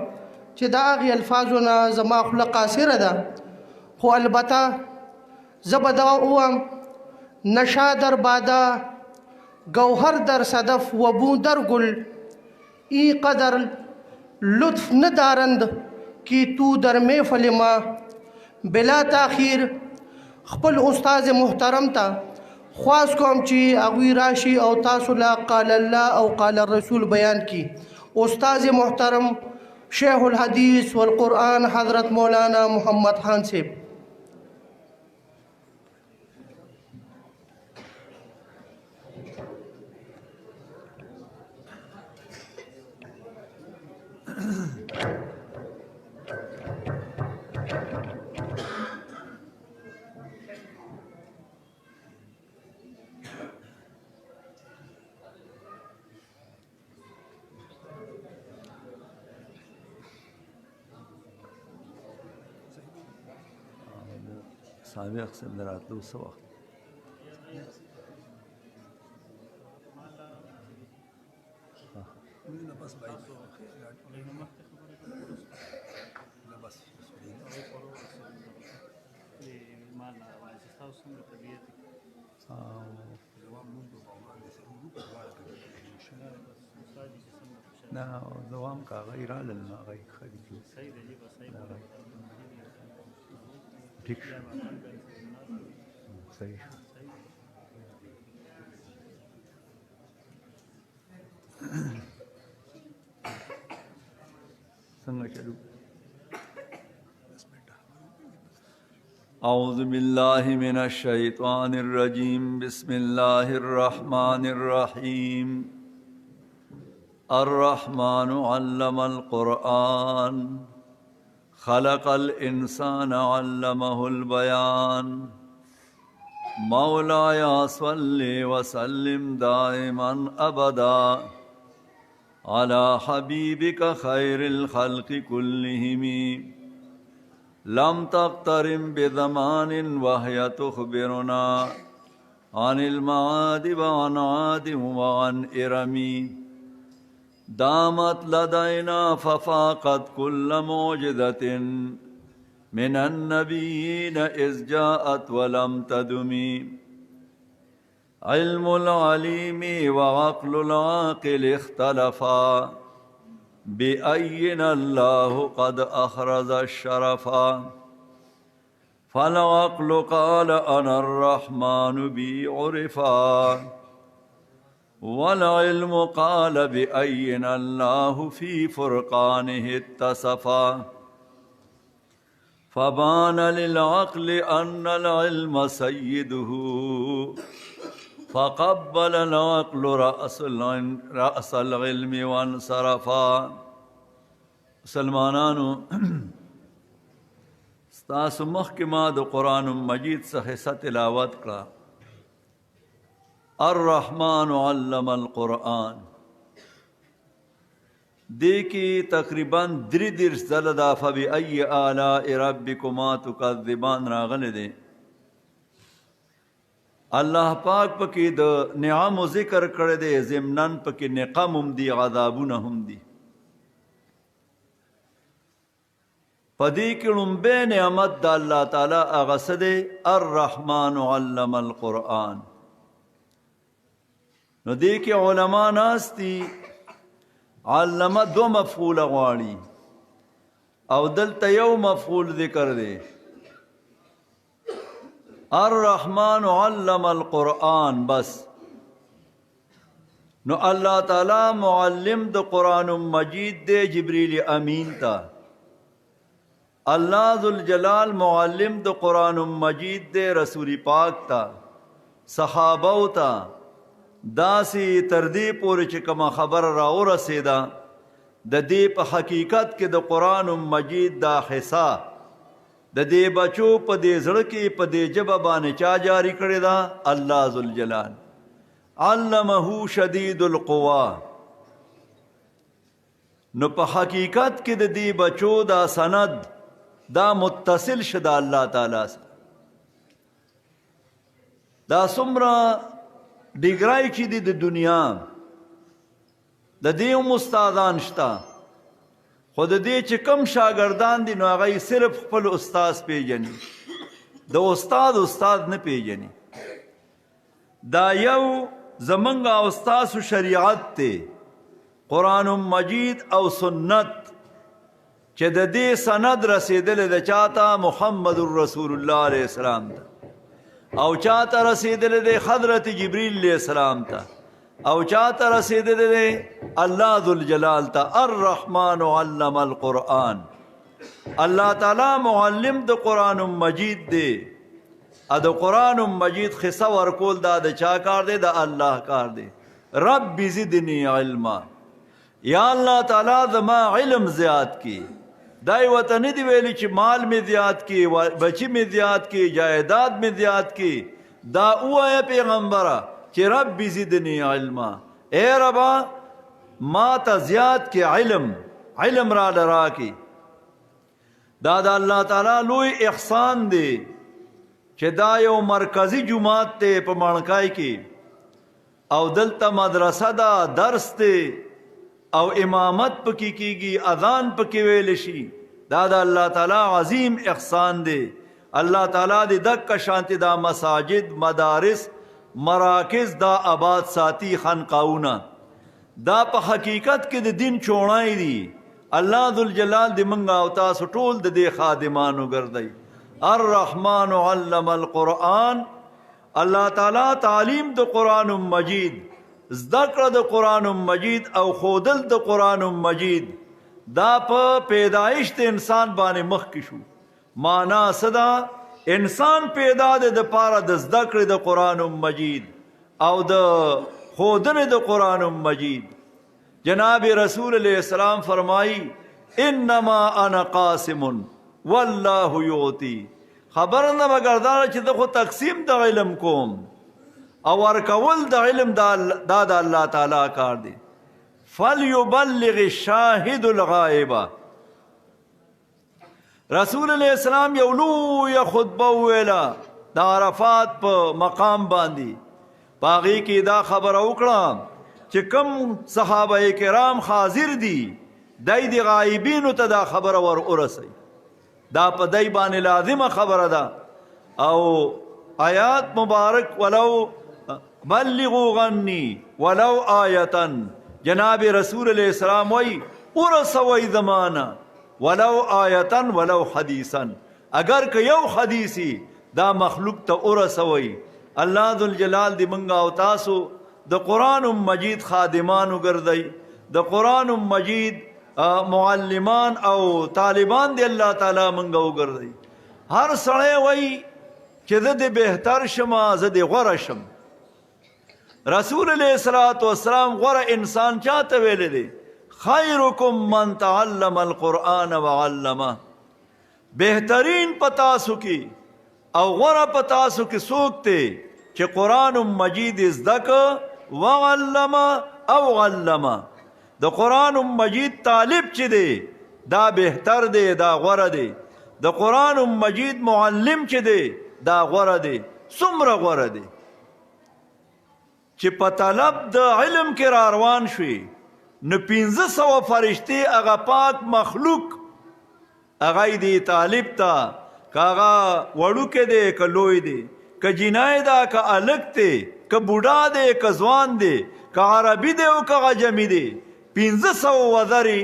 [SPEAKER 2] چې د هغې الفاظو نه زما خوله قاصره ده، خو البته زه به دا ووایم نشا در باده گوهر در صدف و بو در گل ای قدر لطف ندارند که تو در محفل ما بلا تاخیر. خپل استاد محترم ته خواست کوم چې هغوی راشي او تاسو لا قال الله او قال الرسول بیان کی. استاد محترم شیخ الحدیث والقرآن حضرت مولانا محمد خان صاحب.
[SPEAKER 6] سابق صاحب د راتلو څه وخت نه دوام کا غیر علل ما غیر خریدو ٹھیک صحیح څنګه چلو اعوذ باللہ من الشیطان الرجیم بسم اللہ الرحمن الرحیم الرحمن علم القرآن خلق الانسان علمه البیان مولاي صل وسلم دائما ابدا على حبيبك خير الخلق كلهم لم تقترن بزمان وهي تخبرنا عن المعاد وعن عاد وعن إرم دامت لدينا ففاقت كل معجزة من النبيين إذ جاءت ولم تدم علم العليم وعقل العاقل اختلفا بأينا الله قد أخرج الشرفا فالعقل قال أنا الرحمن بي عرفا والعلم قال بأينا الله في فرقانه اتصفا فبان للعقل أن العلم سيده فقبل العقل رأس العلم وانصرفا مسلمانانو ستاسو مخکې ما د قرآن مجید څخه حصه تلاوت کړه الرحمن علم القرآن دې کې تقریبا 33 ځله دا فبأي آلاء ربكما تكذبان راغلی دی الله پاک پکې د نعمو ذکر کړی دی ضمناً پکې نقم هم دي عذابونه هم دي پدې کې لومبه نعمت د الله تعالی هغه څه دی الرحمن علم القرآن نو دې کې علما ناست دي علمه 2 مفعول غواړي او دلته یو مفعول ذکر دی الرحمن علم القرآن بس نو اللہ تعالی معلم د قرآن مجید دے جبریل امین تا اللہ ذوالجلال معلم د قرآن مجید دے رسول پاک تا صحابو تا داسی تردی پوری چکما خبر راو رسیدا د دې په حقیقت کې د قرآن مجید دا حصہ د دې بچو په دې زړه کې په دې ژبه باندې چا جاری کړی دا الله ذوالجلال علمه شدید القوا نو په حقیقت کې د دې بچو دا سند دا متصل شد الله تعالی سره دا څومره ډیګرای چې د دنیا د دې استادان شته خو د دې چې کم شاګردان دي نو هغه صرف خپل استاد پیژني د استاد نه پیژني دا یو زمونږ استاد شریعت ته قرآن مجید او سنت چې د دې سند رسیدل د چاته محمد رسول الله علیه السلام ته او چاته رسیدل د حضرت جبریل علیه السلام ته او چاته رسیدل دی الله ذوالجلال ته الرحمن علم القرآن الله تعالی معلم د قرآن مجید دی د قرآن مجید خصه ورکول دا د چا کار دی د الله کار دی رب زدنی علما یا الله تعالی زما علم زیاد کی دای وته نه دی ویلی چې مال می زیاد کی بچی می زیاد کی جائیداد می زیاد کی دا اوه پیغمبره کہ رب زدنی علما اے ربا ما تا زیاد کے علم را لرا کی دادا اللہ تعالی لوی احسان دے چې دا یو مرکزی جماعت دی په ماڼکای کې او دلته مدرسه ده، درس دی او امامت پکې کیږي، اذان پکې ویل شي. دا د الله تعالی عظیم احسان دی. الله تعالی دې دک شانتی دا مساجد، مدارس، مراکز دا آباد ساتي، خانقاهونه. دا په حقیقت کې د دین چوڼای دي. الله ذوالجلال دې منګه او تاسو ټول د دې خادمانو ګرځي. الرحمن علم القرآن، الله تعالی تعلیم د قرآن مجید، ذکر د قرآن مجید او خودل د قرآن مجید دا په پیدایش د انسان باندې مخکې شو. معنا صدا انسان پیدا د پاره د ذکر د قرآن مجید او د خودل د قرآن مجید. جناب رسول علیہ السلام فرمائی انما انا قاسم والله یعطی. خبر نه بګردار چې د خو تقسیم د علم کوم او ورکول د علم دا د الله تعالی کار دی. فلیبلغ الشاهد الغائب. رسول علیہ السلام یو لویه خطبه ویله د عرفات په مقام باندې. په هغې کې دا خبره وکړه چې کوم صحابه کرام حاضر دي دی د غایبینو ته دا خبره ور ورسوي. دا په دی باندې لازمه خبره ده. او آیات مبارک ولو بلغوا غنی ولو آیتن، جناب رسول علیہ السلام وی ورسوی زمانہ ولو آیتن ولو حدیثن، اگر که یو حدیثی دا مخلوق ته ورسوی. الله ذوالجلال دی منګه او تاسو د قرآن مجید خادمان وګرځئ، د قرآن مجید معلمان او طالبان دی الله تعالی منګه وګرځئ. هر سړی وی چې زه د بهتر شمه، زه د غوره شم. رسول علیہ الصلوۃ والسلام غوره انسان چاته ویلی دی؟ خیرکم من تعلم القرآن وعلمه. بهترین پتاسو کی او غوره پتاسو کی څوک دی چې قرآن مجید زده که وعلمه او علمه. د قرآن مجید طالب چې دی دا بهتر دی، دا غوره دی. د قرآن مجید معلم چې دی دا غوره دی. څومره غوره دی چې په طلب د علم کې را روان شوي نو 1500 فرشتې هغه پاک مخلوق هغه دی طالب ته، که هغه وړوکی دی که لوی دی، که جنای ده که هلک دی، که بوډا دی که ځوان دی، که عربي دی او که عجمي دی، 1500 وزرې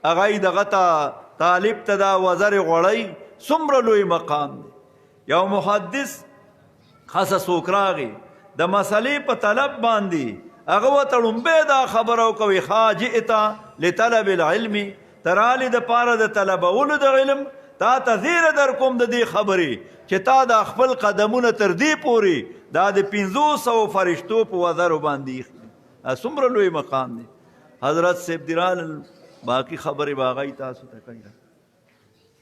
[SPEAKER 6] هغه دغه ته طالب ته دا وزرې غوړی. څومره لوی مقام دی. یو محدث خاصه څوک راغی د مسلې په طلب باندې، هغه ورته لومبی دا خبره وکوي ښه جئت لطلب العلم، ته رالې دپاره د طلبولو د علم، تا ته زیره در کوم د دې خبرې چې تا د خپل قدمونه تر دې پورې دا د 500 فرشتو په وزرو باندې ایښي. څومره لوی مقام دی. حضرت صاحب دی رالل، باقي خبرې به هغه تاسو ته کوي.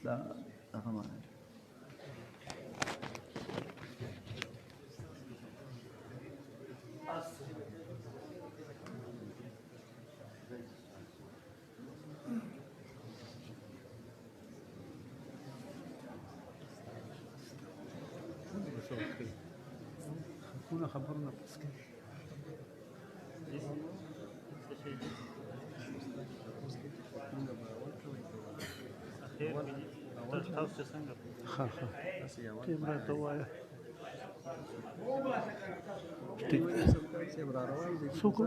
[SPEAKER 6] دا
[SPEAKER 2] خبرونه پس کوي. ها کیمرا ته وایه ټیک څوک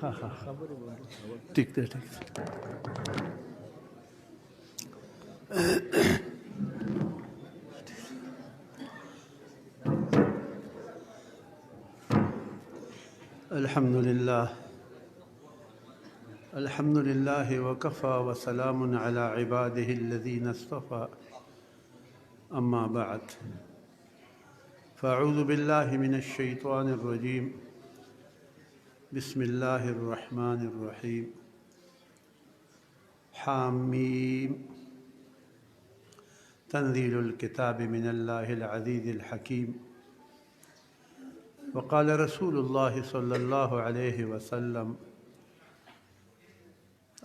[SPEAKER 2] ها ټیک دی ټیک. الحمد لله وكفى وسلام على عباده الذين اصطفى. أما بعد، فأعوذ بالله من الشيطان الرجيم. بسم الله الرحمن الرحيم. حاميم. تنزيل الكتاب من الله العزيز الحكيم. وقال رسول الله صلى الله عليه وسلم: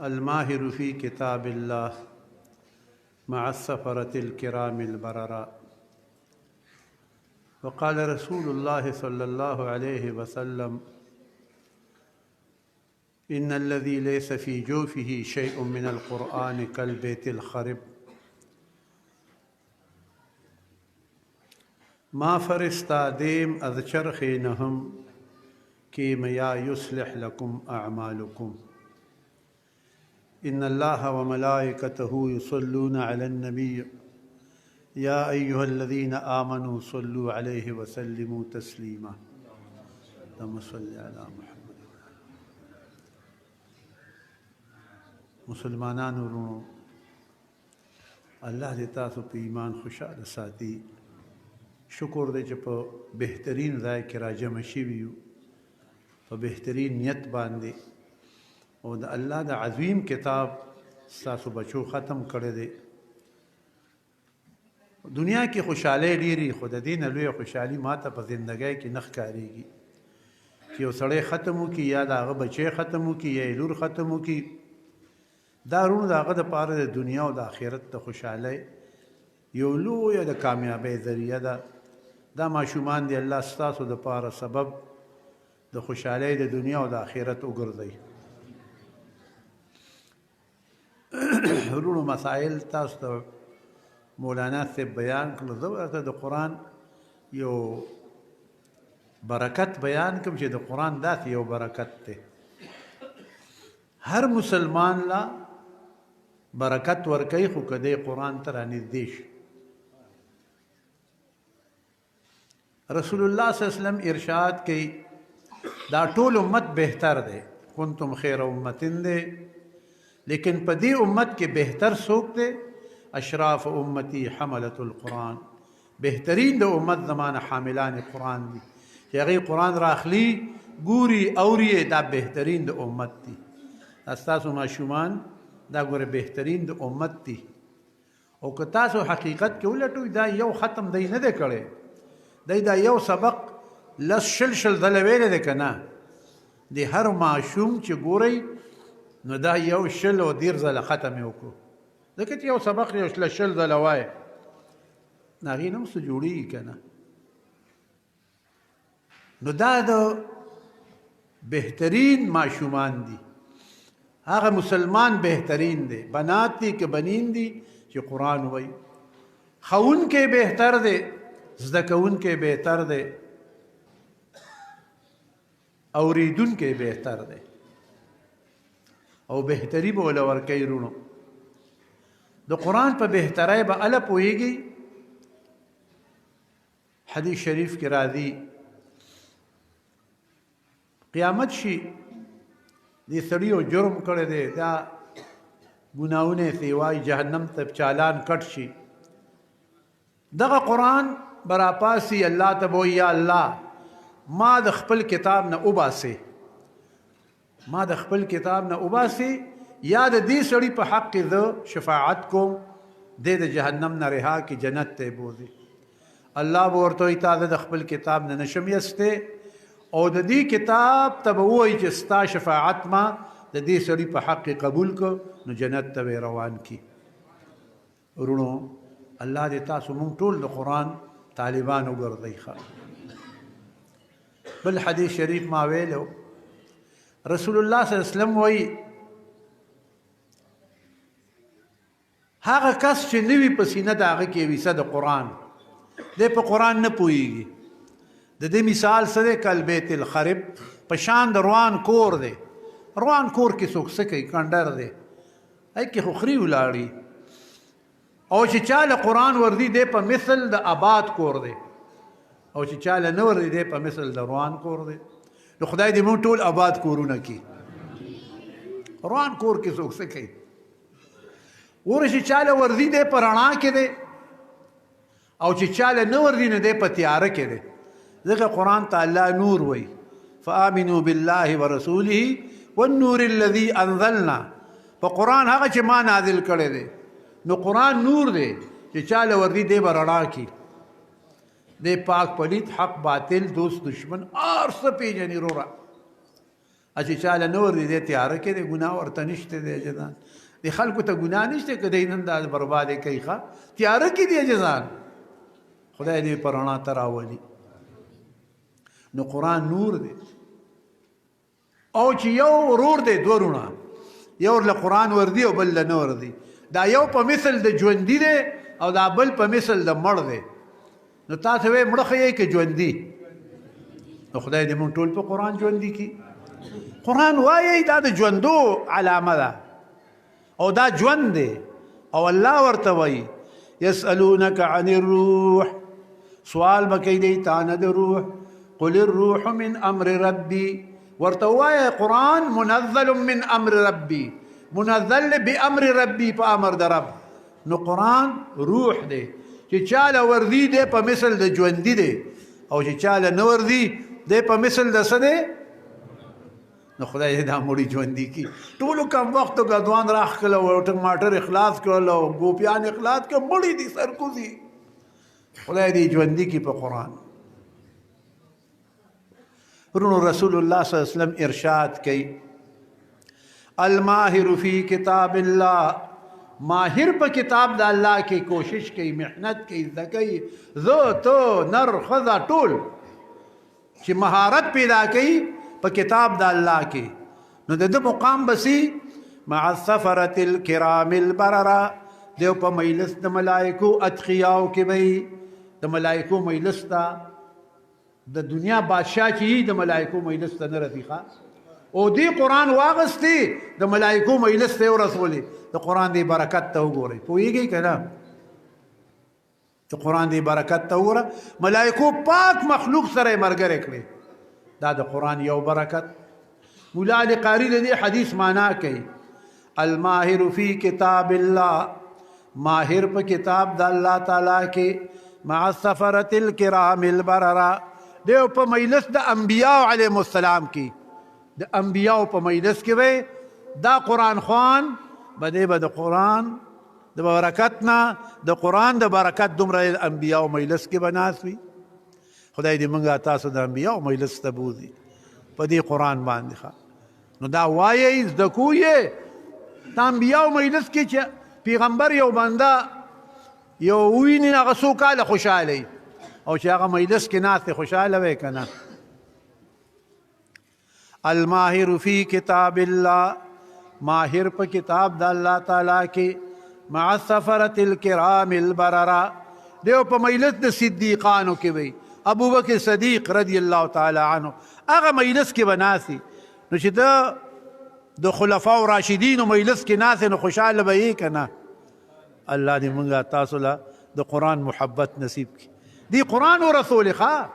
[SPEAKER 2] الماهر في كتاب الله مع السفرة الكرام البرراء.
[SPEAKER 5] وقال رسول الله صلى الله عليه وسلم إن الذي ليس في جوفه شيء من القرآن كالبيت الخرب ما فرستا ديم أذكر خينهم كيما يا يصلح لكم أعمالكم إن الله وملائكته يصلون على النبي يا أيها الذين آمنوا صلوا عليه وسلموا تسليما اللهم صل على محمد. مسلمانانو ورونو الله دې تاسو په ایمان خوشاله ساتي. شکر دې چې په بهترین ځای کې راجمع شوي یو په بهترین نیت باندې او د الله د عظیم کتاب ستاسو بچو ختم کړی دی. دنیا کې خوشحالۍ ډېرې خو د دې نه لویه خوشحالي ما ته په زندګۍ کې نه ښکارېږي چې یو سړی ختم وکړي یا د هغه بچی ختم وکړي یا یې لور ختم وکړي. دا رونو د هغه دپاره د دنیا او د آخرت د خوشحالۍ یو لویه د کامیابۍ ذریعه ده. دا ماشومان دی الله ستاسو دپاره سبب د خوشحالۍ د دنیا او د آخرت وګرځوي. رونو مسائل تاسو ته مولانا صاحب بیان کړل. زه ورته د قرآن یو برکت بیان کوم چې د قرآن داسې یو برکت دی هر مسلمان لا برکت ورکوي خو که دی قرآن ته رانږدې شي. رسول الله صلی الله علیه وسلم ارشاد کوي دا ټول امت بهتر دی کنتم خیر امتن دی لیکن په دې امت کې بهتر څوک دی اشراف امتی حملت القرآن بهترین د امت زمانه حاملان قرآن دي چې هغې قرآن راخلي ګوري اوري دا بهترین د امت دي. ستاسو ماشومان دا ګوره بهترین د امت دي او که تاسو حقیقت کې ولټوئ دا یو ختم دی نه دی کړی دی دا یو سبق لس شل ځله ویلی دی که نه د هر ماشوم چې ګورئ نو دا یو شل او دېر ځله ختم یې وکړو ځکه چې یو سبق یو شل ځله وایه نو هغې نه هم څه جوړېږي که نه. نو دا د بهترین ماشومان دي هغه مسلمان بهترین دی بنات دي که بنین دي چې قرآن وایي. ښوونکی بهتر دی زده کوونکی بهتر دی اوریدونکی بهتر دی او بهتري به وله ورکوي. رونو د قرآن په بهترۍ به اله پوهېږي. حدیث شریف کې راځي قیامت شي دې سړي یو جرم کړی دی دا ګناهونه یې سیوایي جهنم ته چالان کټ شي. دغه قرآن به راپاسي الله ته به وایي یا الله ما د خپل کتاب نه وباسې ما د خپل کتاب نه وباسې یا د دې سړي په حق کې زه شفاعت کوم دی د جهنم نه رها کې جنت ته بوځي. الله به ورته وایي تا د خپل کتاب نه نشم یستی او د دې کتاب ته به ووایي چې ستا شفاعت ما د دې سړي په حق کې قبول کړ نو جنت ته به روان کړي. ورونو الله دې تاسو مونږ ټول د قرآن طالبان وګرځئ. بل حدیث شریف ما ویلو رسول الله صلی الله علیه وسلم وایي هغه کس چې نوي په سینه د هغه کې ویسه د قرآن دی په قرآن نه پوهېږي د دې مثال څه دی کالبیت الخرب په شان د روان کور دی. روان کور کې څوک څه کوي کنډر دی هغې کې خو خري ولاړي او چې چاله قرآن وردي دی په مثل د آباد کور دی او چې چاله نه وردي دی په مثل د روان کور دی. نو خدای دې موږ ټول آباد کورونه کړي. روان کور کې څوک څه کوي وره چې چاله وردي دی په رڼا کې دی او چې چاله نه وردي نه دی په تیاره کې دی. ځکه قرآن ته الله نور وایي فآمنوا بالله ورسوله والنور الذي انزلنا. په قرآن هغه چې ما نازل کړی دی نو قرآن نور دی چې چاله وردي دی به رڼا کړي دی پاک پلیت حق باطل دوست دشمن هر څه پېژني وروره. چې چاله نه وردي دی تیاره کې دی ګناه ورته نشته دی جزان د خلکو ته ګناه نشته که دی نن دا بربادې کوي ښه تیاره کې دی جزان خدای دې په رڼا ته راولي.
[SPEAKER 7] نو قرآن نور دی. او چې یو ورور دی دوه وروڼه، یو له قرآن وردي او بل له نه وردي، دا یو په مثل د ژوندي دی او دا بل په مثل د مړ دی. نو تاسو وایئ مړه ښه یې که ژوندي؟ نو خدای دې مونږ ټول په قرآن ژوندي کړي. قرآن وایئ دا د ژوندو علامه ده او دا ژوند دی. او الله ورته وایي یسألونک عن الروح، سوال به کوي دی تانه د روح، قل الروح من امر ربي، ورته وایه قرآن منزل من امر ربي، منزل بامر ربي، په امر د رب. نو قرآن روح دی چې چاله وردي دی په مثل د ژوندي دی، او چې چاله نه وردي دی په مثل د څه دی. نو خدای دې دا مړي ژوندي کړي. ټولو کم وختو ګدوان راښکله او ټماټر اخلاص کړل او ګوپیان اخلاص کړل، مړي دي سرکوزي. خدای دې ژوندي کړي په قرآن. ورونو رسول الله صلی الله علیه وسلم ارشاد کوي الماهر فی کتاب الله، ماهر په کتاب د الله کې کوشش کوي، محنت کوي، زده کوي، زه ته نر ښځه ټول چې مهارت پیدا کوي په کتاب د الله کې، نو د ده مقام بسی مع السفرة الکرام البرره، دیو په مجلس د ملائکو اتقیاو کې وي، د ملائکو مجلس ته د دنیا بادشاہ چې د ملائکو مجلس ته نه رسیږي. او دی قرآن واغستی د ملائکو مجلس ته ورسولې، د قرآن دی برکت ته وګورئ. پوهیږئ که نه؟ د قرآن دی برکت ته وګوره. ملائکو پاک مخلوق سره یې ملګری کړی، دا د قرآن یو برکت. مولا علی قاری د دې حدیث معنا کوي الماهر فی کتاب الله، ماهر په کتاب د الله تعالی کې مع السفرة الکرام البرره، دیو په مجلس د انبیاء علیهم السلام کې، د انبیاء په مجلس کې وي دا قرآن خوان بده به د قرآن د برکت نه، د قرآن د برکت دومره انبیاء مجلس کې بناس وي. خدای دې موږ تاسو د انبیاء مجلس ته بوځي په دې قرآن باندې. نو دا وایئ زده کوئ د انبیاء مجلس کې چې پیغمبر یو بنده یو ویني هغه څو کاله خوشحاله وي، او چې هغه مجلس کې ناست دی خوشحاله وی که نه. الماهر فی کتاب الله، ماهر په کتاب د الله تعالی کې مع السفرة الکرام البرره، دیو په مجلس د صدیقانو کې وي. ابو بکر صدیق رضی الله تعالی عنه هغه مجلس کې به ناستي، نو چې د خلفاء راشدینو مجلس کې ناست نو خوشحاله به یې که نه. الله دې موږ تاسو له د قرآن محبت نصیب کړي. دی قرآن و رسول ښه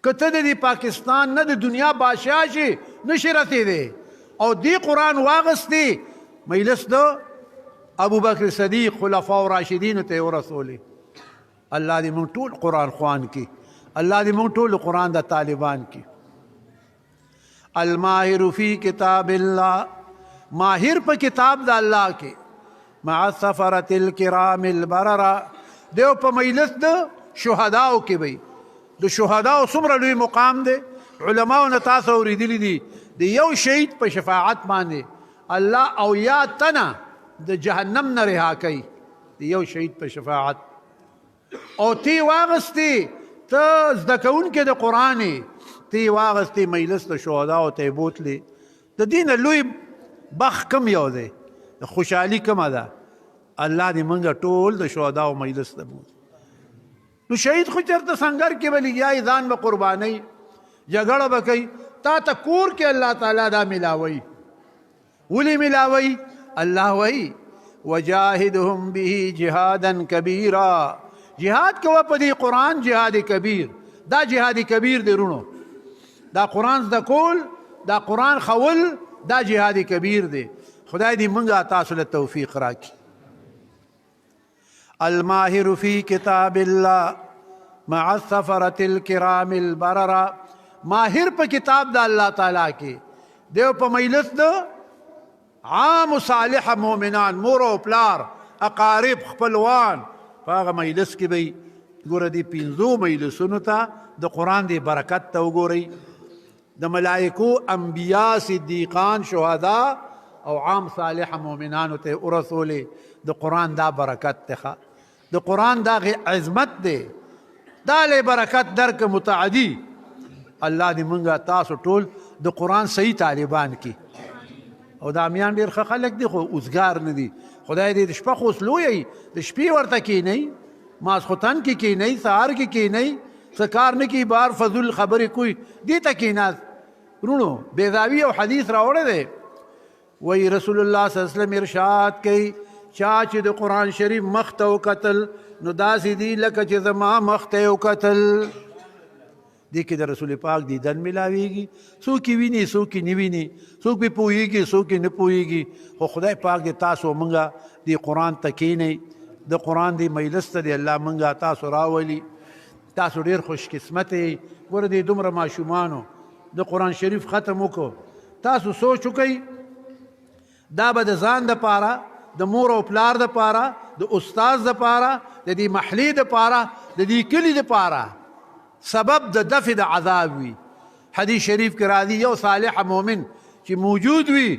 [SPEAKER 7] که ته د پاکستان نه د دنیا بادشاہ شي نشي رسېدی، او دی قرآن واغستی مجلس د ابو بکر صدیق خلفاء راشدینو ته ورسولې. الله دې موږ ټول قرآن خوان کړي، الله دې موږ ټول قرآن د طالبان کړي. الماهر فی کتاب الله، ماهر په کتاب د الله کې مع السفرة الکرام البرره، دیو په مجلس د شهداو کې وي. د شهداو څومره لوی مقام دی، علماو نه تاسو اورېدلي دي د یو شهید په شفاعت باندې الله او یا تنه د جهنم نه رها کوي، د یو شهید په شفاعت. او تی واغستی ته زده کوونکی د قرآن تی واغستی مجلس د شهداو ته یې بوتلې، د دې نه لوی بخت کم یو دی، خوشحالي کومه ده. الله دې موږ ټول د شهداو مجلس ته بوځي. نو شهید خو چېرته سنګر کې به لګیایي، ځان به قربانوي، جګړه به کوي، تا ته کور کې الله تعالی دا ملاوي. ولې ملاوي؟ الله وایي وجاهدهم به جهادا کبیرا، جهاد کوه په دې قرآن، جهاد کبیر. دا جهاد کبیر دی رونو، دا قرآن زده کول، دا قرآن خول، دا جهاد کبیر دی. خدای دې موږ تاسو له توفیق راکړي. الماهر فی کتاب الله مع السفرة الکرام البرره، ماهر په کتاب د الله تعالی کې دیو په مجلس د عام صالح مؤمنان، مور او پلار، اقارب، خپلوان، په هغه مجلس کې به ګوره دې پنځو مجلسونو ته د قرآن دې برکت ته وګورئ. د ملائکو، انبیا، صدیقان، شهدا او عام صالح مؤمنانو ته ورسولې. د قرآن دا برکت ته، د قرآن دا عظمت دی، دا له برکت درک متعدی. الله دې مونږه تاسو ټول د قرآن صحیح طالبان کی او دا امیان ډېر ښه خلک دي خو اوزګار نه دي خدای دې د شپه خو اوس لوی د شپې ورته کینئ ماسخوتن کې کینئ سهار کې کینئ څه کار نه کوي بار فضول خبرې کوي دې ته کیناست ورونو بیضاوي او حدیث راوړی دی وایي رسول الله صلی الله علیه وسلم ارشاد کوي چا چې د قرآن شریف مخ ته وکتل نو داسې دي لکه چې زما مخ ته یې وکتل دې کې د رسول پاک دیدن ملاویږي څوک یې ویني څوک یې نه ویني څوک پې پوهېږي څوک یې نه پوهېږي خو خدای پاک دې تاسو مونږه دې قرآن ته کښېنئ د قرآن دې مجلس ته دې الله مونږه تاسو راولي تاسو ډېر خوش قسمت یې ګوره دې دومره ماشومانو د قرآن شریف ختم وکړو تاسو سوچ وکئ دا به د ځان دپاره د مور او پلار دپاره د استاد دپاره د دې محلې دپاره د دې کلي دپاره سبب د دفع د عذاب وي حدیث شریف کې راځي یو صالح مؤمن چې موجود وي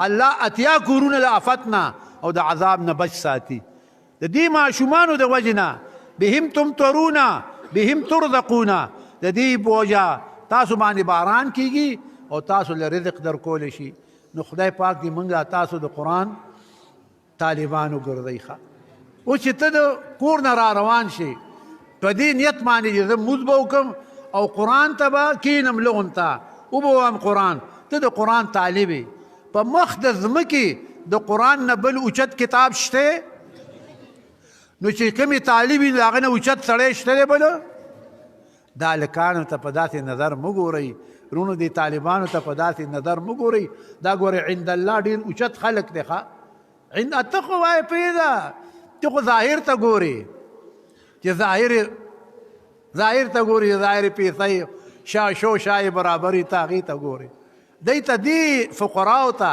[SPEAKER 7] الله اتیا کورونه له افت نه او د عذاب نه بچ ساتي د دې ماشومانو د وجې نه بهم تمطرون بهم ترزقون د دې بوجه تاسو باندې باران کیږي او تاسو له رزق درکولی شي نو خدای پاک دې مونږه تاسو د قرآن طالبان وګرځئ ښه اوس چې ته د کور نه را روان شي په دې نیت باندې چې زه مونځ به وکړم او قرآن ته به کښېنم لغون ته وبوایم قرآن ته د قرآن طالب یې په مخ د ځمکې د قرآن نه بل اوچت کتاب شته نو چې کومې طالب وي د هغه نه اوچت سړی شته دی بله دا هلکانو ته په داسې نظر مه ګورئ رونو دې طالبانو ته په داسې نظر مه ګورئ دا ګورئ عند الله ډېر اوچت خلک دی ښه ته خو وایې پرېږده ته خو ظاهر ته ګورې چې ظاهر ته ګورې ظاهر پیسې شو شای برابرې ته هغې ته ګورې دی ته دې فقراو ته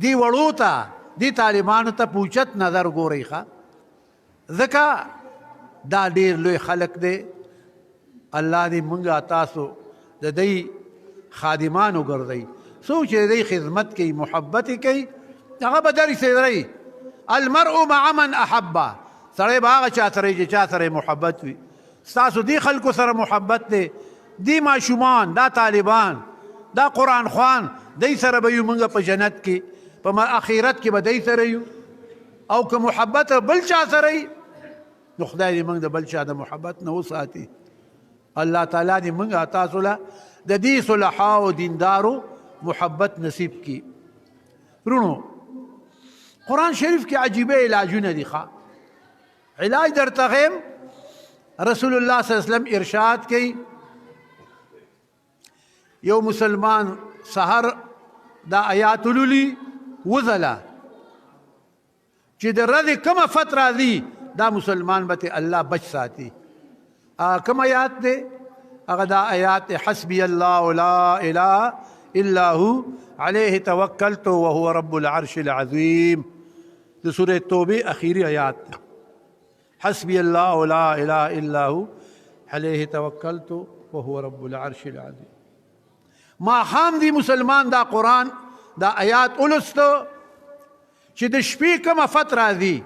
[SPEAKER 7] دې وړو ته دې طالبانو ته په اوچت نظر ګورئ ښه ځکه دا ډېر لوی خلک دی الله دې مونږه تاسو د دې خادمان وګرځئ څوک چې د دې خدمت کوي محبت یې کوي هغه به درسې دی المرء مع من احبه سړی به هغه چا سره چې چا سره محبت وي ستاسو دې خلکو سره محبت دی دې ماشومان دا طالبان دا قرآن خوان دی سره به یو مونږ په جنت کې په اخرت کې به دی سره یو او که محبت بل چا سره وي نو خدای دې مونږ د بل چا د محبت نه وساتي الله تعالی دې مونږ تاسو له د دې صلحا او دیندارو محبت نصیب کی رونو قرآن شریف کې عجیبه علاجونه دي ښه علاج درته غیم رسول الله صلی الله علیه وسلم ارشاد کوي یو مسلمان سحر دا آیات لولي وزله چې د ورځې کومه فتره راځي دا مسلمان به الله بچ ساتي کوم آیات دی هغه دا آیات حسبی الله لا اله الا هو علیه توکلت وهو رب العرش العظیم د سورة توبه اخیری آیات حسبی الله لا اله الا هو علیه توکلت وهو رب العرش العظیم ما خام دی مسلمان دا قرآن دا آیات اولستو چې د شپې کومه فتره راځي